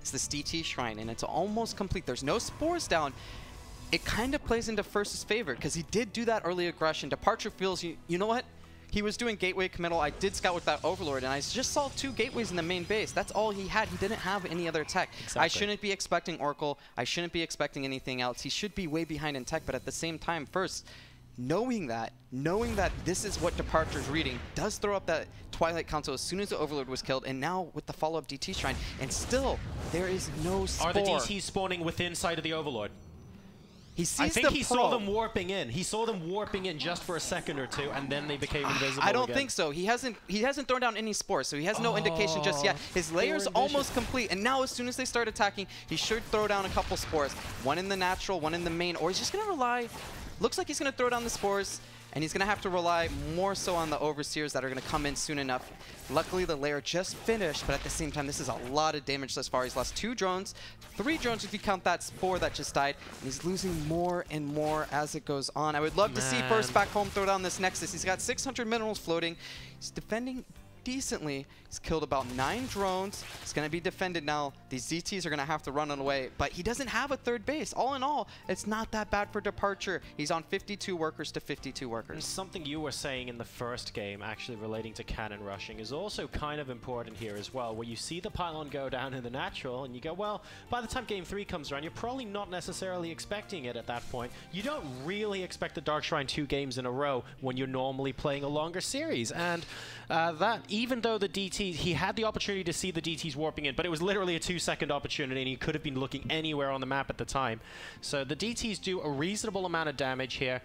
is this DT Shrine, and it's almost complete. There's no spores down. It kind of plays into First's favor because he did do that early aggression. Departure feels, you know what? He was doing gateway committal. I did scout with that Overlord, and I just saw 2 gateways in the main base. That's all he had. He didn't have any other tech. Exactly. I shouldn't be expecting Oracle. I shouldn't be expecting anything else. He should be way behind in tech, but at the same time, First, knowing that this is what Departure's reading, does throw up that Twilight Council as soon as the Overlord was killed, and now with the follow-up DT Shrine, and still, there is no spore. Are the DTs spawning within sight of the Overlord? He sees I think he saw them warping in. He saw them warping in just for a second or two, and then they became invisible. I don't think so. He hasn't thrown down any spores, so he has no indication just yet. His layer's almost complete, and now as soon as they start attacking, he should throw down a couple spores. One in the natural, one in the main, or he's just going to rely... Looks like he's going to throw down the spores, and he's going to have to rely more so on the Overseers that are going to come in soon enough. Luckily, the layer just finished, but at the same time, this is a lot of damage thus far. He's lost 2 drones, 3 drones if you count that spore that just died, and he's losing more and more as it goes on. I would love to see First back home throw down this Nexus. He's got 600 minerals floating. He's defending decently. He's killed about 9 drones. It's going to be defended now. These ZTs are going to have to run away, but he doesn't have a third base. All in all, it's not that bad for Departure. He's on 52 workers to 52 workers. And something you were saying in the first game, actually relating to cannon rushing, is also kind of important here as well, where you see the pylon go down in the natural, and you go, well, by the time Game 3 comes around, you're probably not necessarily expecting it at that point. You don't really expect the Dark Shrine 2 games in a row when you're normally playing a longer series, and that, even though the DTs, he had the opportunity to see the DTs warping in, but it was literally a 2-second opportunity, and he could have been looking anywhere on the map at the time. So the DTs do a reasonable amount of damage here.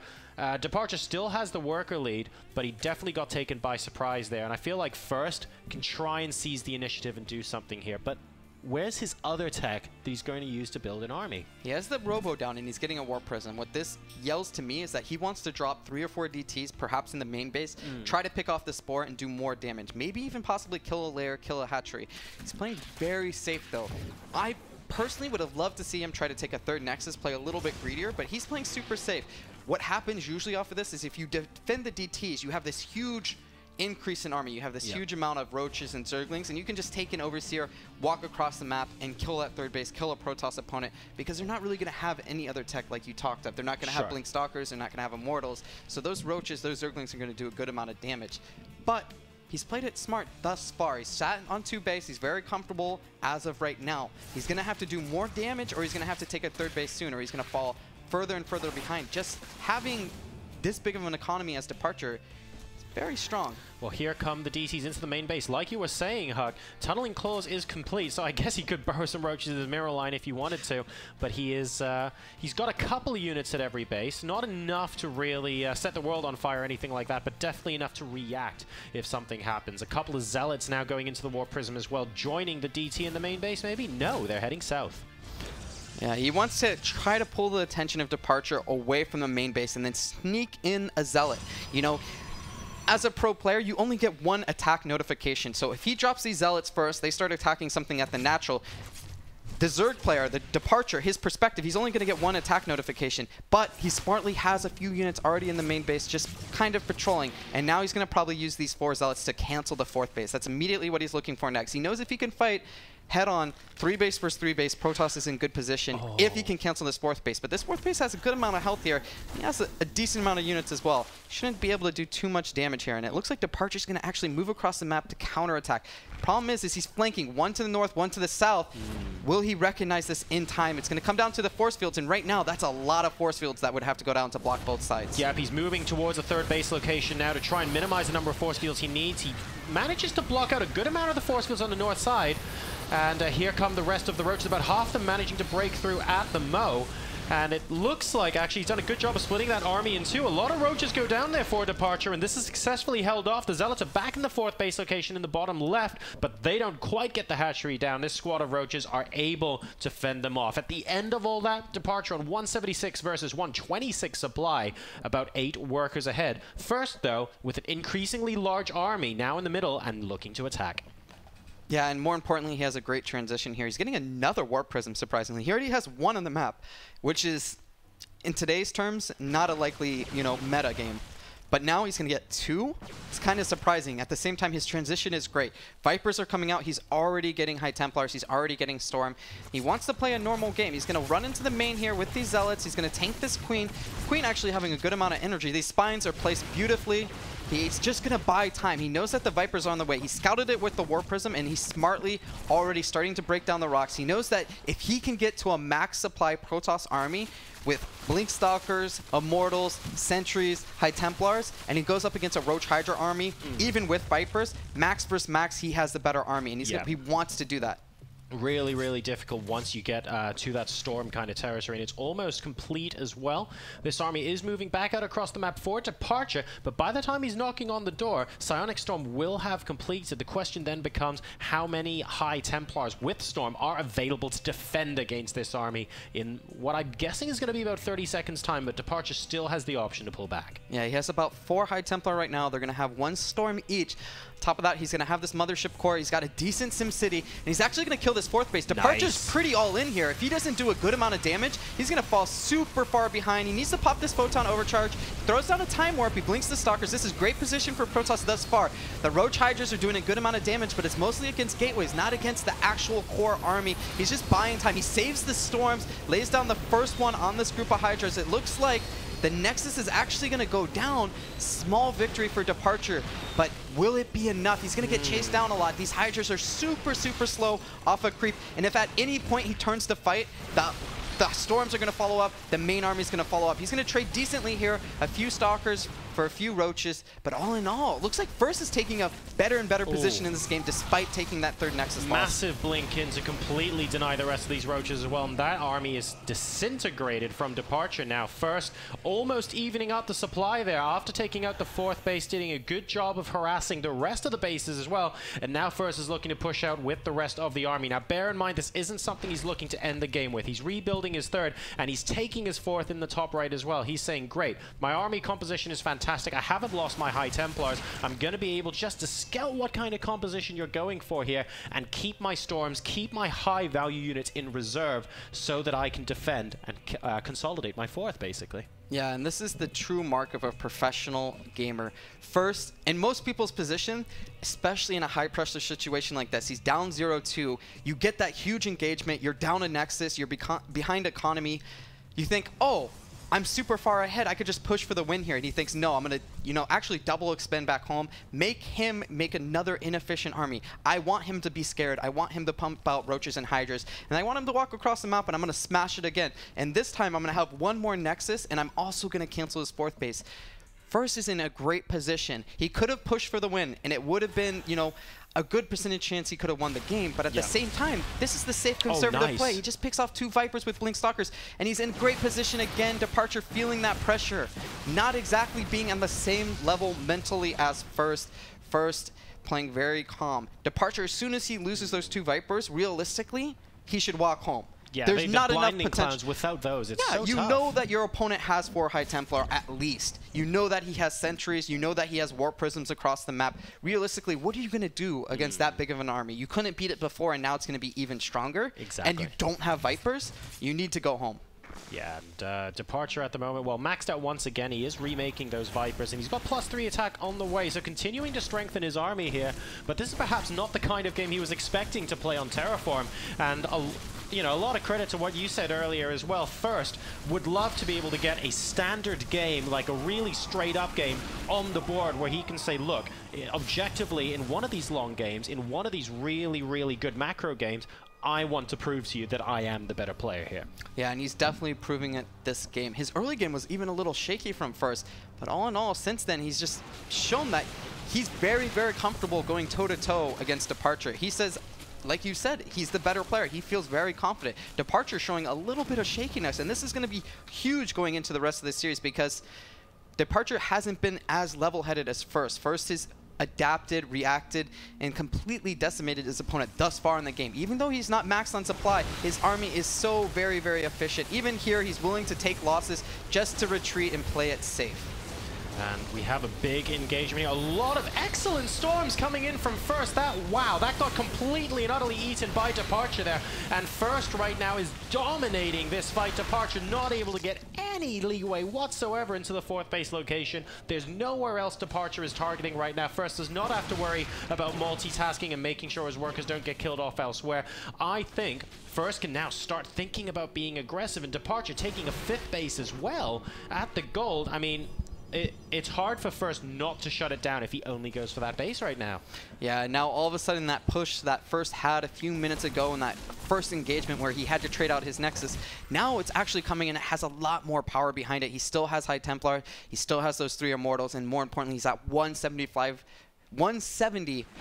Departure still has the worker lead, but he definitely got taken by surprise there, and I feel like First can try and seize the initiative and do something here, but where's his other tech that he's going to use to build an army? He has the Robo down and he's getting a Warp Prism. What this yells to me is that he wants to drop 3 or 4 DTs, perhaps in the main base, try to pick off the Spore and do more damage. Maybe even possibly kill a lair, kill a hatchery. He's playing very safe though. I personally would have loved to see him try to take a 3rd Nexus, play a little bit greedier, but he's playing super safe. What happens usually off of this is if you defend the DTs, you have this huge increase in army. You have this huge amount of roaches and zerglings, and you can just take an Overseer, walk across the map, and kill that 3rd base, kill a Protoss opponent, because they're not really going to have any other tech like you talked of. They're not going to have Blink Stalkers, they're not going to have Immortals, so those roaches, those zerglings are going to do a good amount of damage. But he's played it smart thus far. He's sat on 2 base, he's very comfortable as of right now. He's going to have to do more damage, or he's going to have to take a 3rd base soon, or he's going to fall further and further behind. Just having this big of an economy as Departure, very strong. Well, here come the DTs into the main base. Like you were saying, Huck, Tunneling Claws is complete, so I guess he could burrow some roaches in his mirror line if he wanted to, but he is, he's got a couple of units at every base. Not enough to really set the world on fire or anything like that, but definitely enough to react if something happens. A couple of Zealots now going into the Warp Prism as well, joining the DT in the main base, maybe? No, they're heading south. Yeah, he wants to try to pull the attention of Departure away from the main base and then sneak in a Zealot. You know, as a pro player, you only get 1 attack notification. So if he drops these Zealots first, they start attacking something at the natural. The Zerg player, the Departure, his perspective, he's only going to get 1 attack notification, but he smartly has a few units already in the main base just kind of patrolling, and now he's going to probably use these 4 Zealots to cancel the 4th base. That's immediately what he's looking for next. He knows if he can fight head-on, 3 base versus 3 base, Protoss is in good position if he can cancel this 4th base. But this 4th base has a good amount of health here. He has a decent amount of units as well. Shouldn't be able to do too much damage here, and it looks like Departure's going to actually move across the map to counterattack. Problem is he's flanking 1 to the north, 1 to the south. Will he recognize this in time? It's going to come down to the force fields, and right now that's a lot of force fields that would have to go down to block both sides. Yep, he's moving towards a 3rd base location now to try and minimize the number of force fields he needs. He manages to block out a good amount of the force fields on the north side. And here come the rest of the roaches, about half them managing to break through at the Mo. And it looks like actually he's done a good job of splitting that army in two. A lot of roaches go down there for Departure, and this is successfully held off. The Zealots are back in the 4th base location in the bottom left, but they don't quite get the hatchery down. This squad of roaches are able to fend them off. At the end of all that, Departure on 176 versus 126 supply, about 8 workers ahead. First, though, with an increasingly large army now in the middle and looking to attack. Yeah, and more importantly, he has a great transition here. He's getting another Warp Prism, surprisingly. He already has 1 on the map, which is, in today's terms, not a likely, meta game. But now he's going to get 2. It's kind of surprising. At the same time, his transition is great. Vipers are coming out. He's already getting High Templars. He's already getting Storm. He wants to play a normal game. He's going to run into the main here with these Zealots. He's going to tank this Queen. Queen actually having a good amount of energy. These spines are placed beautifully. He's just going to buy time. He knows that the Vipers are on the way. He scouted it with the Warp Prism, and he's smartly already starting to break down the rocks. He knows that if he can get to a max supply Protoss army with Blink Stalkers, Immortals, Sentries, High Templars, and he goes up against a Roach Hydra army, even with Vipers, max versus max, he has the better army, and he wants to do that. Really, really difficult once you get to that storm kind of territory, and it's almost complete as well. This army is moving back out across the map for Departure, but by the time he's knocking on the door, Psionic Storm will have completed. The question then becomes how many High Templars with Storm are available to defend against this army in what I'm guessing is going to be about 30 seconds time, but Departure still has the option to pull back. Yeah, he has about 4 High Templar right now. They're going to have 1 Storm each. Top of that, he's going to have this Mothership Core. He's got a decent SimCity, and he's actually going to kill this 4th base. Departure's pretty all in here. If he doesn't do a good amount of damage, he's going to fall super far behind. He needs to pop this Photon Overcharge, throws down a Time Warp, he blinks the Stalkers. This is great position for Protoss thus far. The Roach Hydras are doing a good amount of damage, but it's mostly against gateways, not against the actual core army. He's just buying time. He saves the Storms, lays down the first one on this group of Hydras. It looks like the Nexus is actually going to go down. Small victory for Departure, but will it be enough? He's going to get chased down a lot. These Hydras are super, super slow off a creep, and if at any point he turns to fight, the Storms are going to follow up, the main army is going to follow up. He's going to trade decently here, a few Stalkers for a few Roaches, but all in all, it looks like First is taking a better and better position in this game despite taking that 3rd Nexus loss. Massive blink in to completely deny the rest of these Roaches as well, and that army is disintegrated from Departure now. First, almost evening out the supply there after taking out the 4th base, doing a good job of harassing the rest of the bases as well, and now First is looking to push out with the rest of the army. Now bear in mind, this isn't something he's looking to end the game with. He's rebuilding his 3rd, and he's taking his 4th in the top right as well. He's saying, great, my army composition is fantastic. I haven't lost my High Templars. I'm going to be able just to scout what kind of composition you're going for here and keep my Storms, keep my high value units in reserve so that I can defend and consolidate my 4th, basically. Yeah, and this is the true mark of a professional gamer. First, in most people's position, especially in a high-pressure situation like this, he's down 0-2. You get that huge engagement. You're down a Nexus. You're behind economy. You think, oh, I'm super far ahead. I could just push for the win here. And he thinks, no, I'm going to, actually double expend back home. Make him make another inefficient army. I want him to be scared. I want him to pump out Roaches and Hydras. And I want him to walk across the map, and I'm going to smash it again. And this time, I'm going to have 1 more Nexus, and I'm also going to cancel his 4th base. First is in a great position. He could have pushed for the win, and it would have been, a good percentage chance he could have won the game. But at the same time, this is the safe conservative play. He just picks off 2 Vipers with Blink Stalkers, and he's in great position again. Departure feeling that pressure. Not exactly being on the same level mentally as First. First playing very calm. Departure, as soon as he loses those 2 Vipers, realistically, he should walk home. Yeah, there's not enough potential. Clowns without those, it's so you tough. know that your opponent has 4 High Templar at least. You know that he has Sentries. You know that he has Warp Prisms across the map. Realistically, what are you going to do against that big of an army? You couldn't beat it before, and now it's going to be even stronger. Exactly. And you don't have Vipers. You need to go home. Yeah, and Departure at the moment, well, maxed out once again. He is remaking those Vipers, and he's got +3 attack on the way, so continuing to strengthen his army here. But this is perhaps not the kind of game he was expecting to play on Terraform, and a lot of credit to what you said earlier as well. First, would love to be able to get a standard game, like a really straight-up game, on the board where he can say, look, objectively, in one of these long games, in one of these really, really good macro games, I want to prove to you that I am the better player here. Yeah, and he's definitely proving it this game. His early game was even a little shaky from First, but all in all, since then, he's just shown that he's very, very comfortable going toe-to-toe against Departure. He says, like you said, he's the better player. He feels very confident. Departure showing a little bit of shakiness, and this is going to be huge going into the rest of the series because Departure hasn't been as level-headed as First. First is adapted, reacted, and completely decimated his opponent thus far in the game. Even though he's not maxed on supply, his army is so very, very efficient. Even here, he's willing to take losses just to retreat and play it safe. And we have a big engagement here. A lot of excellent storms coming in from First. Wow, that got completely and utterly eaten by Departure there. And First right now is dominating this fight. Departure not able to get any leeway whatsoever into the 4th base location. There's nowhere else Departure is targeting right now. First does not have to worry about multitasking and making sure his workers don't get killed off elsewhere. I think First can now start thinking about being aggressive, and Departure taking a 5th base as well at the gold. I mean, it's hard for First not to shut it down if he only goes for that base right now. Yeah, now all of a sudden that push that First had a few minutes ago in that first engagement where he had to trade out his Nexus, now it's actually coming in. It has a lot more power behind it. He still has High Templar, he still has those 3 Immortals, and more importantly, he's at 170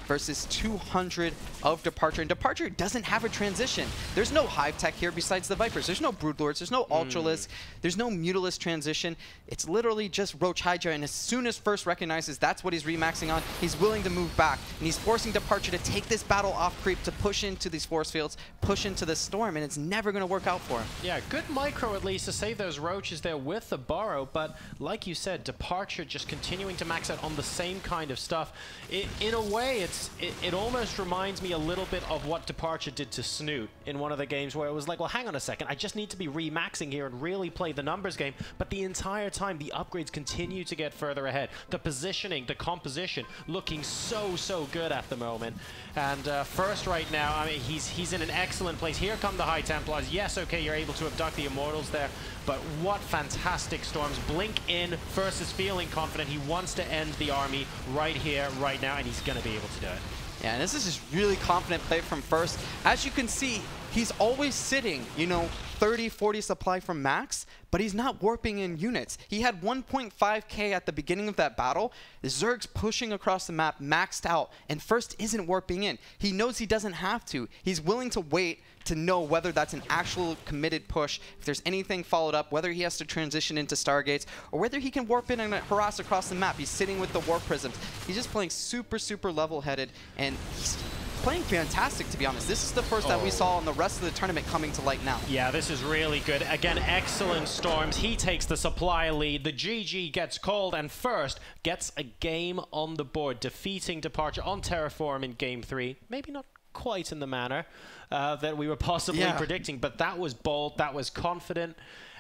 versus 200 of Departure, and Departure doesn't have a transition. There's no Hive Tech here besides the Vipers. There's no Broodlords, there's no Ultralisk, there's no Mutalisk transition. It's literally just Roach Hydra, and as soon as First recognizes that's what he's remaxing on, he's willing to move back, and he's forcing Departure to take this battle off creep to push into these force fields, push into this storm, and it's never going to work out for him. Yeah, good micro at least to save those Roaches there with the Burrow, but like you said, Departure just continuing to max out on the same kind of stuff. In a way, it almost reminds me a little bit of what Departure did to Snoot in one of the games where it was like, well, hang on a second, I just need to be remaxing here and really play the numbers game. But the entire time, the upgrades continue to get further ahead. The positioning, the composition, looking so good at the moment. And First right now, I mean, he's in an excellent place. Here come the High Templars. Yes, okay, you're able to abduct the Immortals there, but what fantastic storms. Blink in, First is feeling confident. He wants to end the army right here, right now, and he's going to be able to do it. Yeah, and this is just really confident play from First. As you can see, he's always sitting, 30, 40 supply from max, but he's not warping in units. He had 1.5k at the beginning of that battle. Zerg's pushing across the map, maxed out, and First isn't warping in. He knows he doesn't have to. He's willing to wait to know whether that's an actual committed push, if there's anything followed up, whether he has to transition into Stargates, or whether he can warp in and harass across the map. He's sitting with the Warp Prisms. He's just playing super level-headed, and he's playing fantastic, to be honest. This is the First that we saw in the rest of the tournament coming to light now. Yeah, this is really good. Again, excellent storms. He takes the supply lead. The GG gets called, and First gets a game on the board, defeating Departure on Terraform in Game 3. Maybe not quite in the manner that we were possibly predicting, but that was bold, that was confident,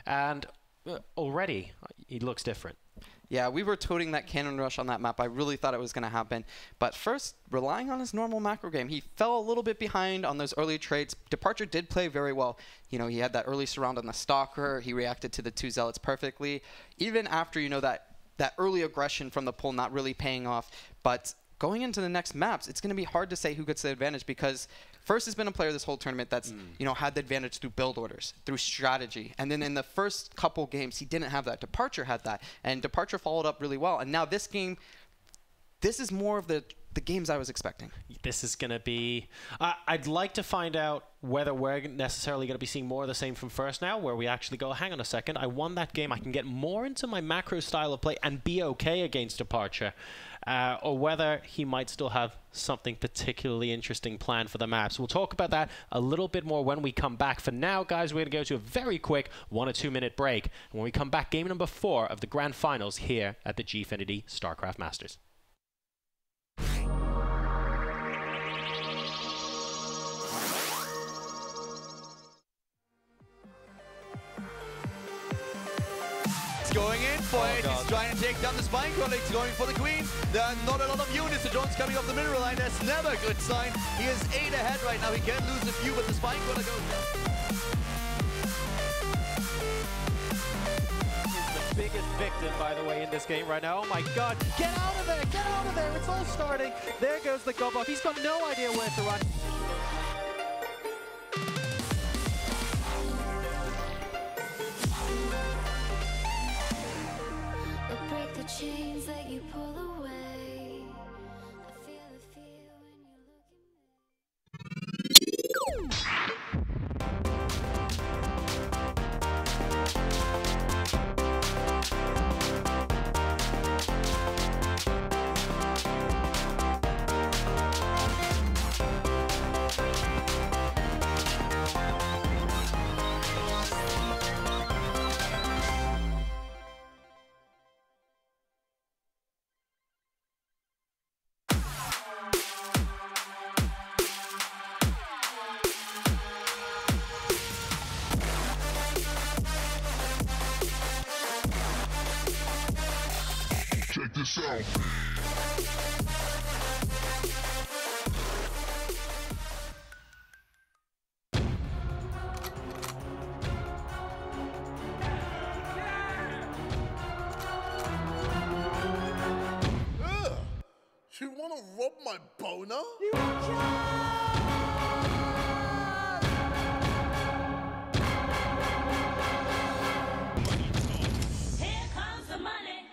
and already he looks different. Yeah, we were toting that cannon rush on that map. I really thought it was going to happen. But First, relying on his normal macro game, he fell a little bit behind on those early trades. Departure did play very well. He had that early surround on the Stalker. He reacted to the 2 Zealots perfectly. Even after, that early aggression from the pull not really paying off. But going into the next maps, it's going to be hard to say who gets the advantage because First has been a player this whole tournament that's, had the advantage through build orders, through strategy. And then in the first couple games, he didn't have that. Departure had that. And Departure followed up really well. And now this game, this is more of the games I was expecting. This is going to be... I'd like to find out whether we're necessarily going to be seeing more of the same from First now, where we actually go, hang on a second, I won that game, I can get more into my macro style of play and be okay against Departure. Or whether he might still have something particularly interesting planned for the maps. We'll talk about that a little bit more when we come back. For now, guys, we're going to go to a very quick 1 or 2 minute break. And when we come back, game number 4 of the Grand Finals here at the Gfinity Starcraft Masters. Going in for it, he's trying to take down the Spine Crawler, he's going for the Queen. There are not a lot of units, the drones coming off the mineral line, that's never a good sign. He is 8 ahead right now, he can lose a few, but the Spine Crawler goes down. He's the biggest victim, by the way, in this game right now. Oh my god, get out of there, get out of there, it's all starting. There goes the gob off, he's got no idea where to run. Chains that you pull away. I feel the fear when you look at me. Check this out. You wanna rob my boner? Here comes the money.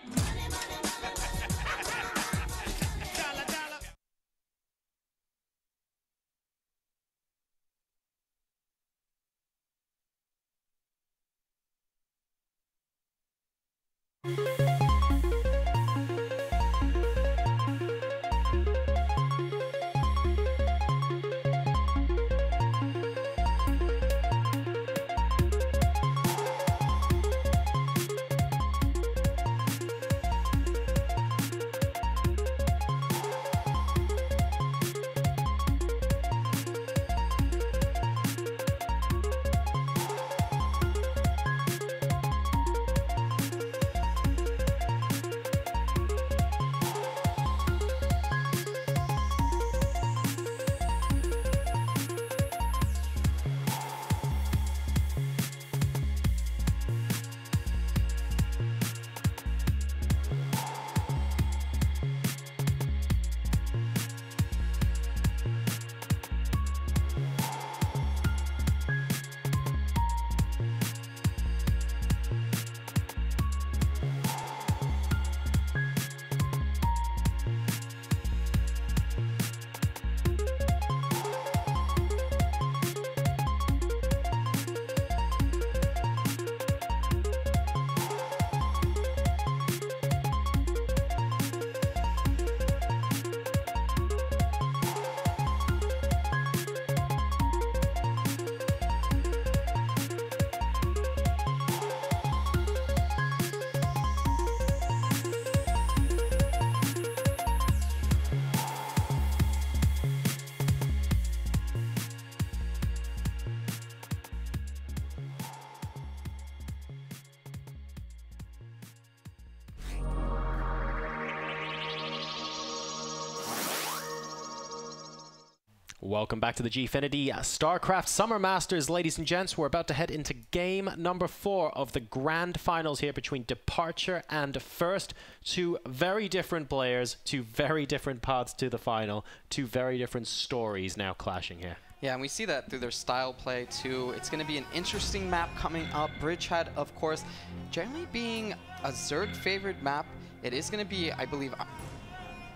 Welcome back to the Gfinity Starcraft Summer Masters, ladies and gents. We're about to head into game number 4 of the grand finals here between Departure and First. Two very different players, two very different paths to the final, two very different stories now clashing here. Yeah, and we see that through their style play too. It's going to be an interesting map coming up. Bridgehead, of course, generally being a Zerg favorite map. It is going to be, I believe,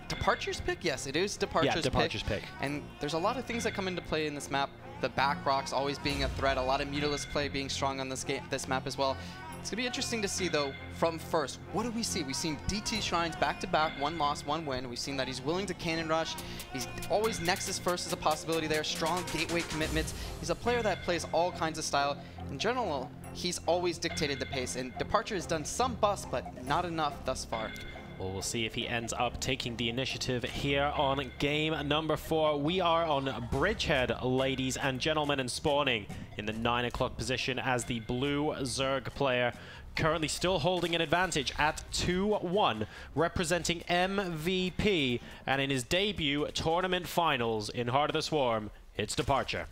Departure's pick? Yes, it is Departure's pick. And there's a lot of things that come into play in this map. The back rocks always being a threat, a lot of Mutalisk play being strong on this map as well. It's going to be interesting to see, though, from First. What do we see? We've seen DT Shrines back-to-back, 1 loss, 1 win. We've seen that he's willing to cannon rush. He's always Nexus first as a possibility there. Strong gateway commitments. He's a player that plays all kinds of style. In general, he's always dictated the pace, and Departure has done some busts, but not enough thus far. Well, we'll see if he ends up taking the initiative here on game number 4. We are on Bridgehead, ladies and gentlemen, and spawning in the 9 o'clock position as the blue Zerg player, currently still holding an advantage at 2-1, representing MVP, and in his debut tournament finals in Heart of the Swarm, it's Departure.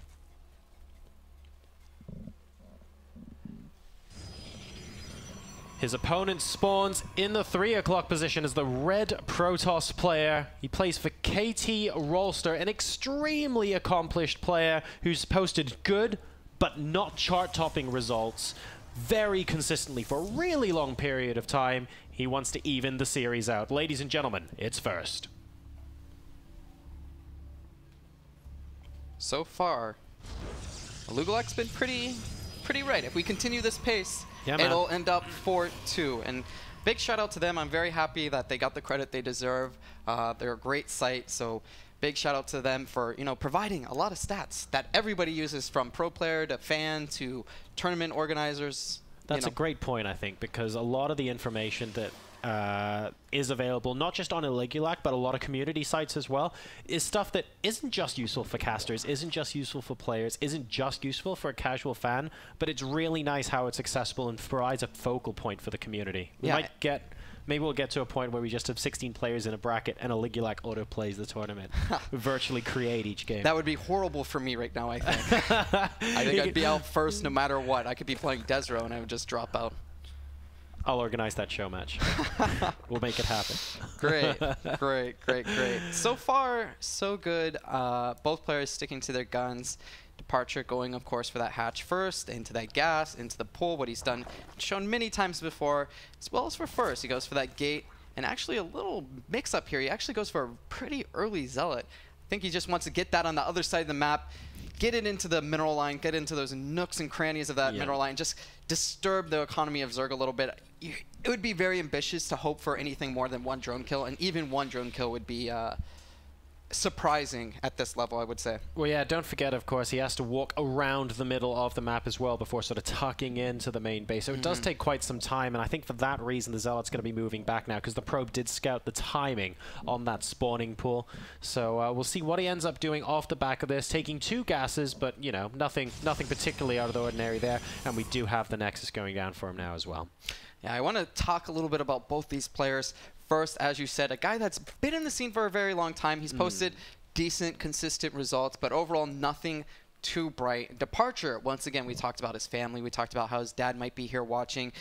His opponent spawns in the 3 o'clock position as the red Protoss player. He plays for KT Rolster, an extremely accomplished player who's posted good but not chart-topping results very consistently for a really long period of time. He wants to even the series out. Ladies and gentlemen, it's First. So far, Lugalek's been pretty right. If we continue this pace, it'll end up 4-2. And big shout out to them. I'm very happy that they got the credit they deserve. They're a great site, so big shout out to them for, you know, providing a lot of stats that everybody uses, from pro player to fan to tournament organizers. That's a great point, I think, because a lot of the information that is available, not just on Iligulac, but a lot of community sites as well, is stuff that isn't just useful for casters, isn't just useful for players, isn't just useful for a casual fan, but it's really nice how it's accessible and provides a focal point for the community. We might get maybe we'll get to a point where we just have 16 players in a bracket and Aligulac auto plays the tournament. We virtually create each game. That would be horrible for me right now, I think. I think I'd be out first no matter what. I could be playing Desro and I would just drop out. I'll organize that show match. We'll make it happen. Great, great, great, great. So far, so good. Both players sticking to their guns. Departure going, of course, for that hatch first, into that gas, into the pool, what he's done, shown many times before, as well as for first. He goes for that gate, and actually a little mix-up here. He actually goes for a pretty early Zealot. I think he just wants to get that on the other side of the map, get it into the mineral line, get into those nooks and crannies of that mineral line, just disturb the economy of Zerg a little bit. It would be very ambitious to hope for anything more than one drone kill, and even one drone kill would be surprising at this level, I would say. Well, yeah, don't forget, of course, he has to walk around the middle of the map as well before sort of tucking into the main base. So it does take quite some time, and I think for that reason the Zealot's going to be moving back now, because the probe did scout the timing on that spawning pool. So we'll see what he ends up doing off the back of this, taking 2 gases, but, you know, nothing particularly out of the ordinary there, and we do have the Nexus going down for him now as well. Yeah, I want to talk a little bit about both these players. First, as you said, a guy that's been in the scene for a very long time. He's posted decent, consistent results, but overall nothing too bright. Departure, once again, we talked about his family. We talked about how his dad might be here watching.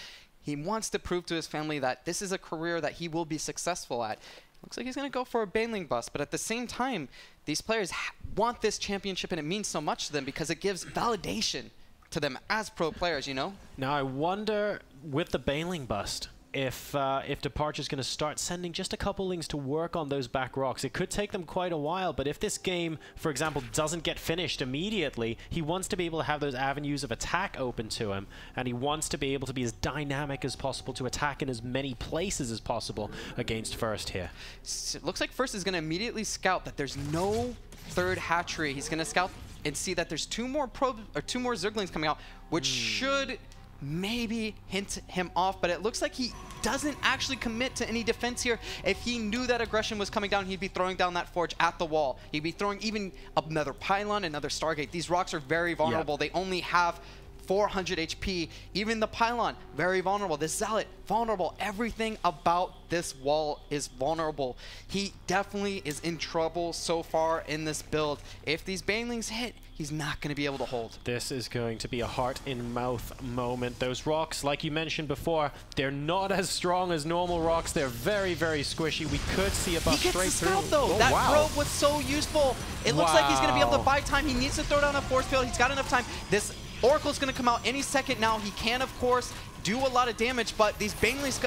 He wants to prove to his family that this is a career that he will be successful at. Looks like he's going to go for a Bling bust, but at the same time, these players want this championship, and it means so much to them because it gives validation to them as pro players, you know? Now, I wonder, with the Bailing bust, if Departure's going to start sending just a couple Lings to work on those back rocks. It could take them quite a while, but if this game, for example, doesn't get finished immediately, he wants to be able to have those avenues of attack open to him, and he wants to be able to be as dynamic as possible to attack in as many places as possible against First here. So it looks like First is going to immediately scout that there's no third hatchery. He's going to scout and see that there's 2 more Zerglings coming out, which should maybe hint him off, but it looks like he doesn't actually commit to any defense here. If he knew that aggression was coming down, he'd be throwing down that forge at the wall. He'd be throwing even another pylon, another Stargate. These rocks are very vulnerable. They only have 400 HP. Even the pylon, very vulnerable. This Zealot, vulnerable. Everything about this wall is vulnerable. He definitely is in trouble so far in this build. If these Banelings hit, he's not going to be able to hold. This is going to be a heart-in-mouth moment. Those rocks, like you mentioned before, they're not as strong as normal rocks. They're very, very squishy. We could see a buff straight through. He gets the scout, though. Oh, that wow. probe was so useful. It looks like he's going to be able to buy time. He needs to throw down a force field. He's got enough time. This Oracle's going to come out any second now. He can, of course, do a lot of damage, but these Banelings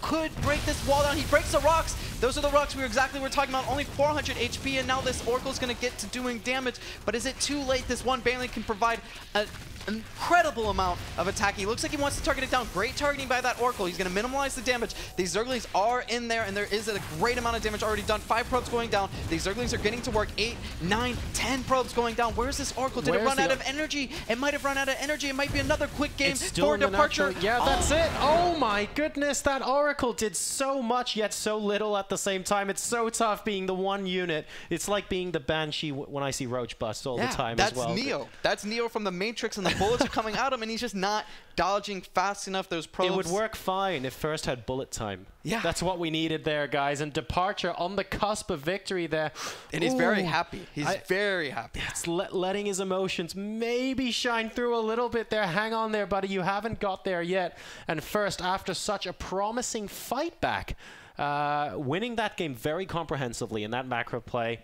could break this wall down. He breaks the rocks. Those are the rocks we were talking about. Only 400 HP, and now this Oracle's going to get to doing damage. But is it too late? This one Baneling can provide an incredible amount of attack. He looks like he wants to target it down. Great targeting by that Oracle. He's going to minimize the damage. These Zerglings are in there, and there is a great amount of damage already done. 5 probes going down. These Zerglings are getting to work. 8, 9, 10 probes going down. Where's this Oracle? Did it run out of energy? It might have run out of energy. It might be another quick game for Departure. Yeah, that's it. Oh my goodness, that Oracle did so much yet so little at the same time. It's so tough being the one unit. It's like being the Banshee when I see Roach bust all the time as well. That's Neo. That's Neo from the Matrix, and the bullets are coming at him, and he's just not dodging fast enough. Those probes. It would work fine if First had bullet time. Yeah. That's what we needed there, guys. And Departure on the cusp of victory there. And he's very happy. He's very happy. It's letting his emotions maybe shine through a little bit there. Hang on there, buddy. You haven't got there yet. And First, after such a promising fight back, winning that game very comprehensively in that macro play.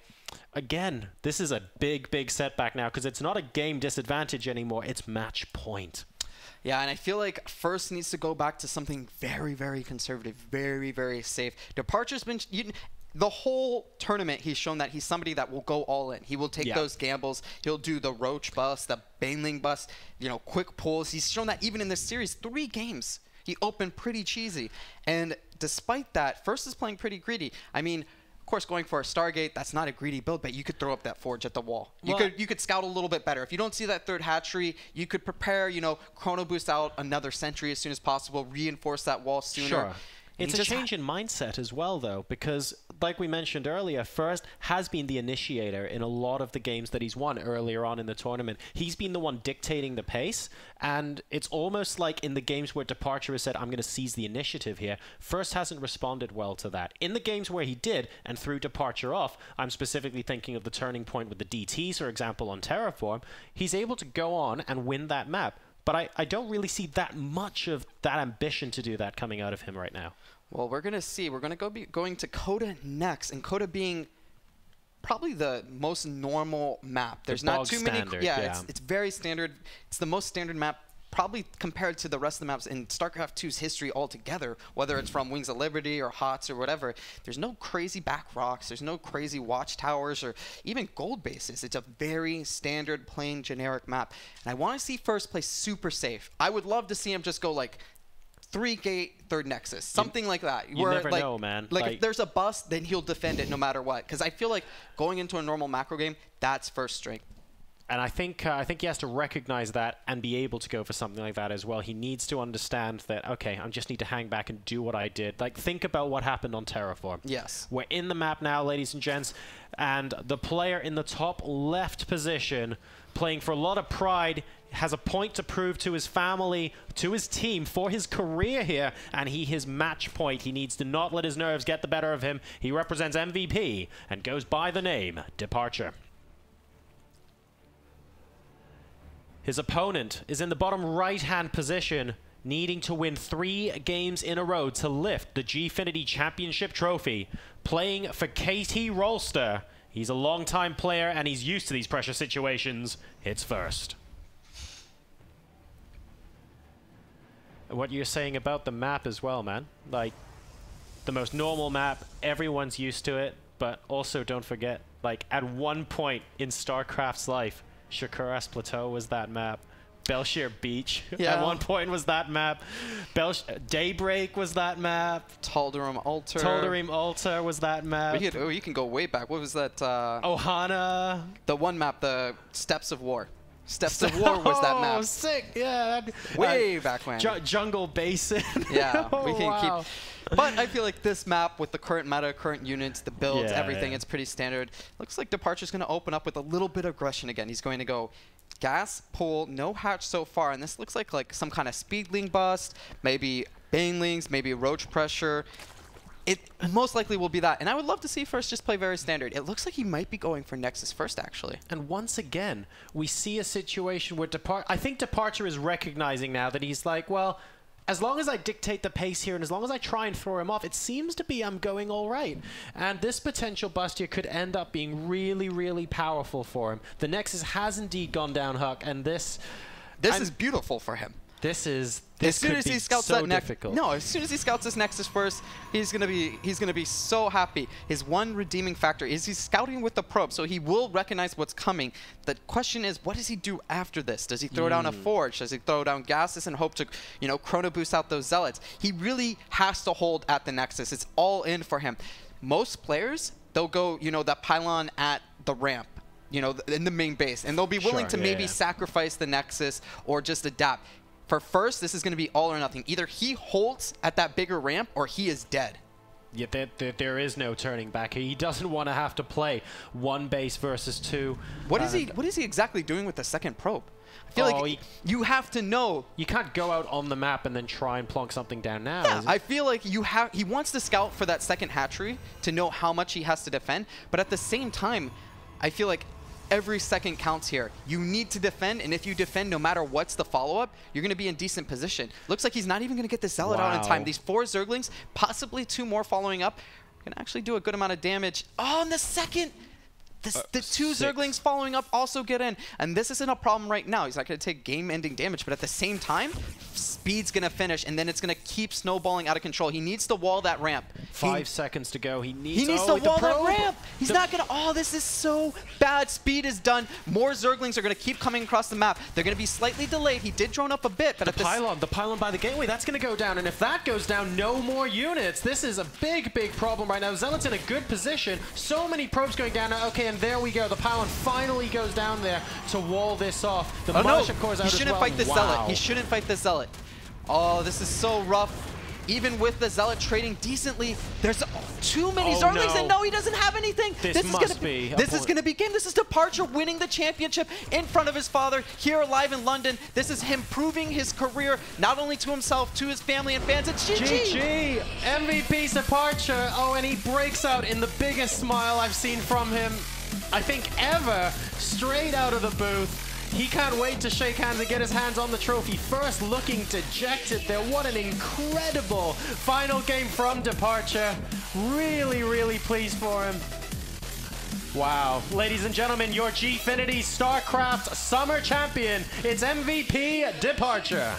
Again, this is a big, big setback now because it's not a game disadvantage anymore. It's match point. Yeah, and I feel like First needs to go back to something very, very conservative, very, very safe. Departure's been... the whole tournament, he's shown that he's somebody that will go all in. He will take those gambles. He'll do the Roach bust, the Baneling bust, quick pulls. He's shown that even in this series, 3 games, he opened pretty cheesy. And despite that, First is playing pretty greedy. I mean, of course, going for a Stargate, that's not a greedy build, but you could throw up that forge at the wall. You could scout a little bit better. If you don't see that third hatchery, you could prepare, chrono boost out another sentry as soon as possible, reinforce that wall sooner. Sure. It's a change in mindset as well, though, because, like we mentioned earlier, First has been the initiator in a lot of the games that he's won earlier on in the tournament. He's been the one dictating the pace, and it's almost like in the games where Departure has said, I'm going to seize the initiative here, First hasn't responded well to that. In the games where he did, and threw Departure off, I'm specifically thinking of the turning point with the DTs, for example, on Terraform, he's able to go on and win that map. But I don't really see that much of that ambition to do that coming out of him right now. Well, we're going to see. We're going to be going to Coda next, and Coda being probably the most normal map. There's not too many. Yeah, it's very standard. It's the most standard map, probably compared to the rest of the maps in StarCraft 2's history altogether, whether it's from Wings of Liberty or HOTS or whatever. There's no crazy back rocks. There's no crazy watchtowers or even gold bases. It's a very standard, plain, generic map. And I want to see First play super safe. I would love to see him just go like 3-gate, third Nexus, something like that. You never know, man. Like if there's a bust, then he'll defend it no matter what. Because I feel like going into a normal macro game, that's First strength. And I think he has to recognize that and be able to go for something like that as well. He needs to understand that, okay, I just need to hang back and do what I did. Like, think about what happened on Terraform. Yes. We're in the map now, ladies and gents, and the player in the top left position, playing for a lot of pride, has a point to prove to his family, to his team, for his career here, and his match point. He needs to not let his nerves get the better of him. He represents MVP and goes by the name Departure. His opponent is in the bottom right-hand position, needing to win 3 games in a row to lift the Gfinity Championship trophy. Playing for KT Rolster. He's a long-time player, and he's used to these pressure situations. It's First. What you're saying about the map as well, man. Like, the most normal map, everyone's used to it, but also don't forget, like, at one point in StarCraft's life, Shakuras Plateau was that map. Belshir Beach at one point was that map. Daybreak was that map. Tal'Darim Altar. Tal'Darim Altar was that map. You can go way back. What was that? Ohana. The one map, the Steps of War. Steps of War was that map. Oh, sick. Yeah. Way back when. Jungle Basin. Yeah. We can wow. keep... But I feel like this map, with the current meta, current units, the builds, everything, it's pretty standard. Looks like Departure's going to open up with a little bit of aggression again. He's going to go gas, pull, no hatch so far, and this looks like some kind of speedling bust, maybe banelings, maybe roach pressure. It most likely will be that. And I would love to see First just play very standard. It looks like he might be going for Nexus first, actually. And once again, we see a situation where I think Departure is recognizing now that he's like, well, as long as I dictate the pace here and as long as I try and throw him off, it seems to be I'm going all right. And this potential bust here could end up being really, really powerful for him. The Nexus has indeed gone down, Huck, and this is beautiful for him. This as soon as he scouts that difficult. No, as soon as he scouts this Nexus first, he's gonna be so happy. His one redeeming factor is he's scouting with the probe, so he will recognize what's coming. The question is, what does he do after this? Does he throw down a Forge? Does he throw down gases and hope to, chrono boost out those Zealots? He really has to hold at the Nexus. It's all in for him. Most players, they'll go, that pylon at the ramp, in the main base, and they'll be willing to maybe sacrifice the Nexus or just adapt. For First, this is going to be all or nothing. Either he holds at that bigger ramp or he is dead. Yeah, there is no turning back. He doesn't want to have to play 1 base versus 2. What is he exactly doing with the second probe? I feel like you have to know. You can't go out on the map and then try and plonk something down now. Yeah, I feel like he wants to scout for that second hatchery to know how much he has to defend. But at the same time, I feel like every second counts here. You need to defend, and if you defend, no matter what's the follow-up, you're going to be in decent position. Looks like he's not even going to get the Zealot out in time. These 4 Zerglings, possibly 2 more following up, can actually do a good amount of damage. Oh, and the second... The 2 Zerglings following up also get in. And this isn't a problem right now. He's not going to take game-ending damage. But at the same time, speed's going to finish. And then it's going to keep snowballing out of control. He needs to wall that ramp. 5 seconds to go. He needs to wall that ramp. He's not going to... Oh, this is so bad. Speed is done. More Zerglings are going to keep coming across the map. They're going to be slightly delayed. He did drone up a bit. But the pylon by the gateway, that's going to go down. And if that goes down, no more units. This is a big, big problem right now. Zealot's in a good position. So many probes going down now. Okay, and there we go. The pylon finally goes down there to wall this off. The he shouldn't fight the Zealot. He shouldn't fight the Zealot. Oh, this is so rough. even with the Zealot trading decently, there's too many Oh, Zerglings, no. and no, he doesn't have anything. This is must gonna be a This is point. going to be game. This is Departure winning the championship in front of his father here live in London. This is him proving his career, not only to himself, to his family and fans. It's GG. GG! MVP's Departure. Oh, and he breaks out in the biggest smile I've seen from him, I think, ever. Straight out of the booth. He can't wait to shake hands and get his hands on the trophy. First looking dejected there. What an incredible final game from Departure. Really, really pleased for him. Wow. Ladies and gentlemen, your Gfinity Starcraft Summer Champion. It's MVP Departure.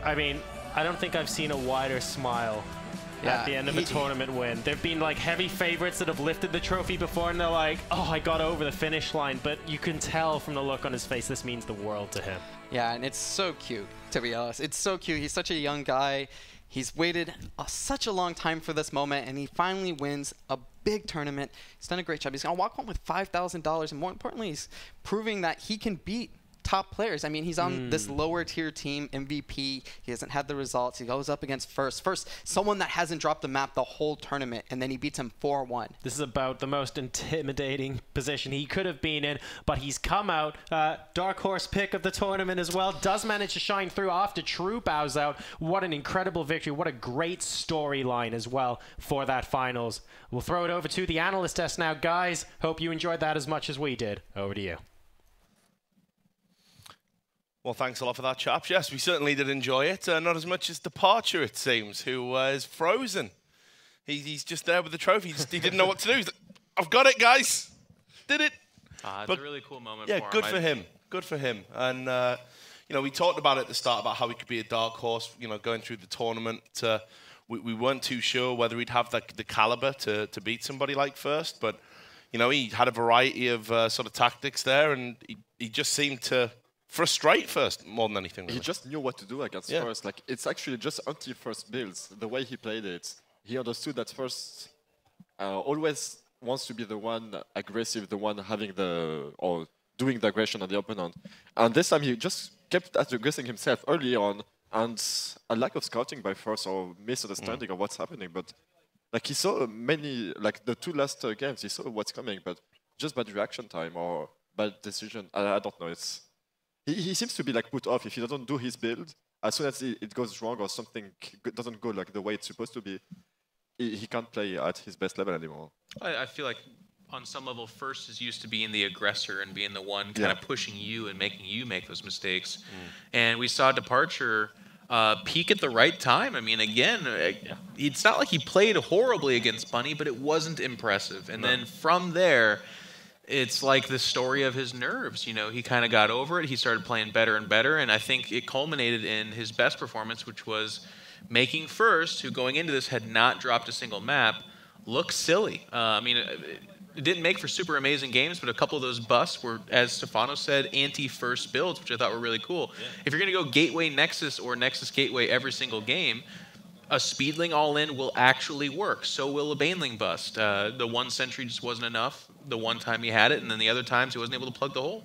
I mean, I don't think I've seen a wider smile at the end of a tournament win. There've been like heavy favorites that have lifted the trophy before and they're like, oh, I got over the finish line. But you can tell from the look on his face, this means the world to him. Yeah, and it's so cute, to be honest. It's so cute. He's such a young guy. He's waited such a long time for this moment, and he finally wins a big tournament. He's done a great job. He's going to walk home with $5,000, and more importantly, he's proving that he can beat top players. I mean, he's on this lower tier team, MVP. He hasn't had the results. He goes up against First, someone that hasn't dropped the map the whole tournament, and then he beats him 4-1. This is about the most intimidating position he could have been in, but he's come out. Dark horse pick of the tournament as well. Does manage to shine through after True bows out. What an incredible victory. What a great storyline as well for that finals. We'll throw it over to the analyst desk now. Guys, hope you enjoyed that as much as we did. Over to you. Well, thanks a lot for that, chaps. Yes, we certainly did enjoy it. Not as much as Departure, it seems, who is frozen. He's just there with the trophy. He didn't know what to do. He's like, I've got it, guys. Did it. It's a really cool moment yeah, for him. good for him. Good for him. And, you know, we talked about it at the start about how he could be a dark horse, you know, going through the tournament. We weren't too sure whether he'd have the caliber to beat somebody like First. But, you know, he had a variety of sort of tactics there, and he just seemed to frustrate First more than anything. Really. He just knew what to do against First. Like, it's actually just anti-First builds. The way he played it, he understood that First always wants to be the one aggressive, the one having or doing the aggression on the opponent. And this time he just kept aggressing himself early on, and a lack of scouting by First or misunderstanding of what's happening. But like he saw many, like the two last games, he saw what's coming, but just bad reaction time or bad decision. I don't know. He seems to be like put off if he doesn't do his build. As soon as it goes wrong or something doesn't go like the way it's supposed to be, he can't play at his best level anymore. I feel like on some level, First is used to being the aggressor and being the one kind of pushing you and making you make those mistakes. And we saw Departure peak at the right time. I mean, again, it's not like he played horribly against Bunny, but it wasn't impressive. And then from there, it's like the story of his nerves. You know, he kind of got over it. He started playing better and better, and I think it culminated in his best performance, which was making First, who going into this had not dropped a single map, look silly. I mean, it didn't make for super amazing games, but a couple of those busts were, as Stefano said, anti-First builds, which I thought were really cool. Yeah. If you're going to go Gateway Nexus or Nexus Gateway every single game, a Speedling all-in will actually work. So will a Baneling bust. The one Sentry just wasn't enough the one time he had it, and then the other times he wasn't able to plug the hole.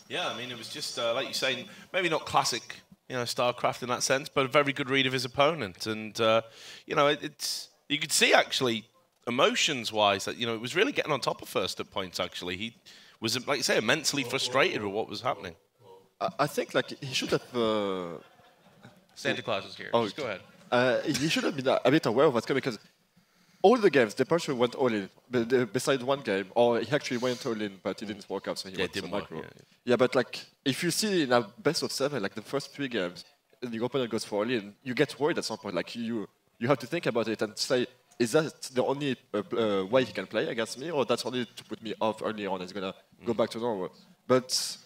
Yeah, I mean, it was just, like you say, maybe not classic, you know, Starcraft in that sense, but a very good read of his opponent. And, you know, you could see, actually, emotions-wise, that, you know, it was really getting on top of First at points, actually. He was, like you say, immensely frustrated with what was happening. I think, like, he should have... Santa Claus is here. Oh, just go ahead. He should have been a bit aware of what's coming, because all the games, Departure went all in. Besides one game, or he actually went all in, but it didn't work out, so he went to macro. Yeah, but like if you see in a best of 7, like the first 3 games, the opponent goes for all in, you get worried at some point. Like you have to think about it and say, is that the only way he can play against me, or that's only to put me off early on? He's gonna go back to normal. But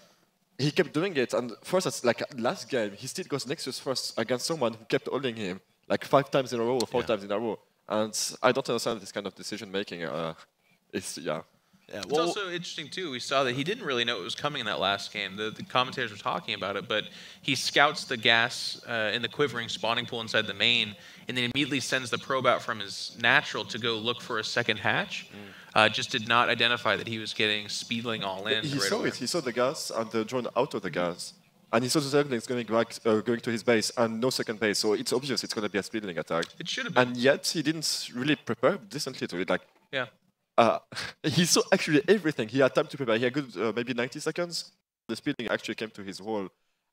he kept doing it, and first, it's like last game, he still goes Nexus first against someone who kept holding him like 5 times in a row or 4 times in a row. And I don't understand this kind of decision making. It's It's also interesting too. We saw that he didn't really know it was coming in that last game. The commentators were talking about it, but he scouts the gas in the quivering spawning pool inside the main, and then immediately sends the probe out from his natural to go look for a second hatch. Just did not identify that he was getting speedling all in. He saw it. He saw the gas and the drone out of the gas. And he saw the Zerglings going to his base and no second base, so it's obvious it's going to be a speedling attack. It should have been. And yet he didn't really prepare decently to it. Like, yeah. He saw actually everything. He had time to prepare. He had good maybe 90 seconds. The speedling actually came to his wall,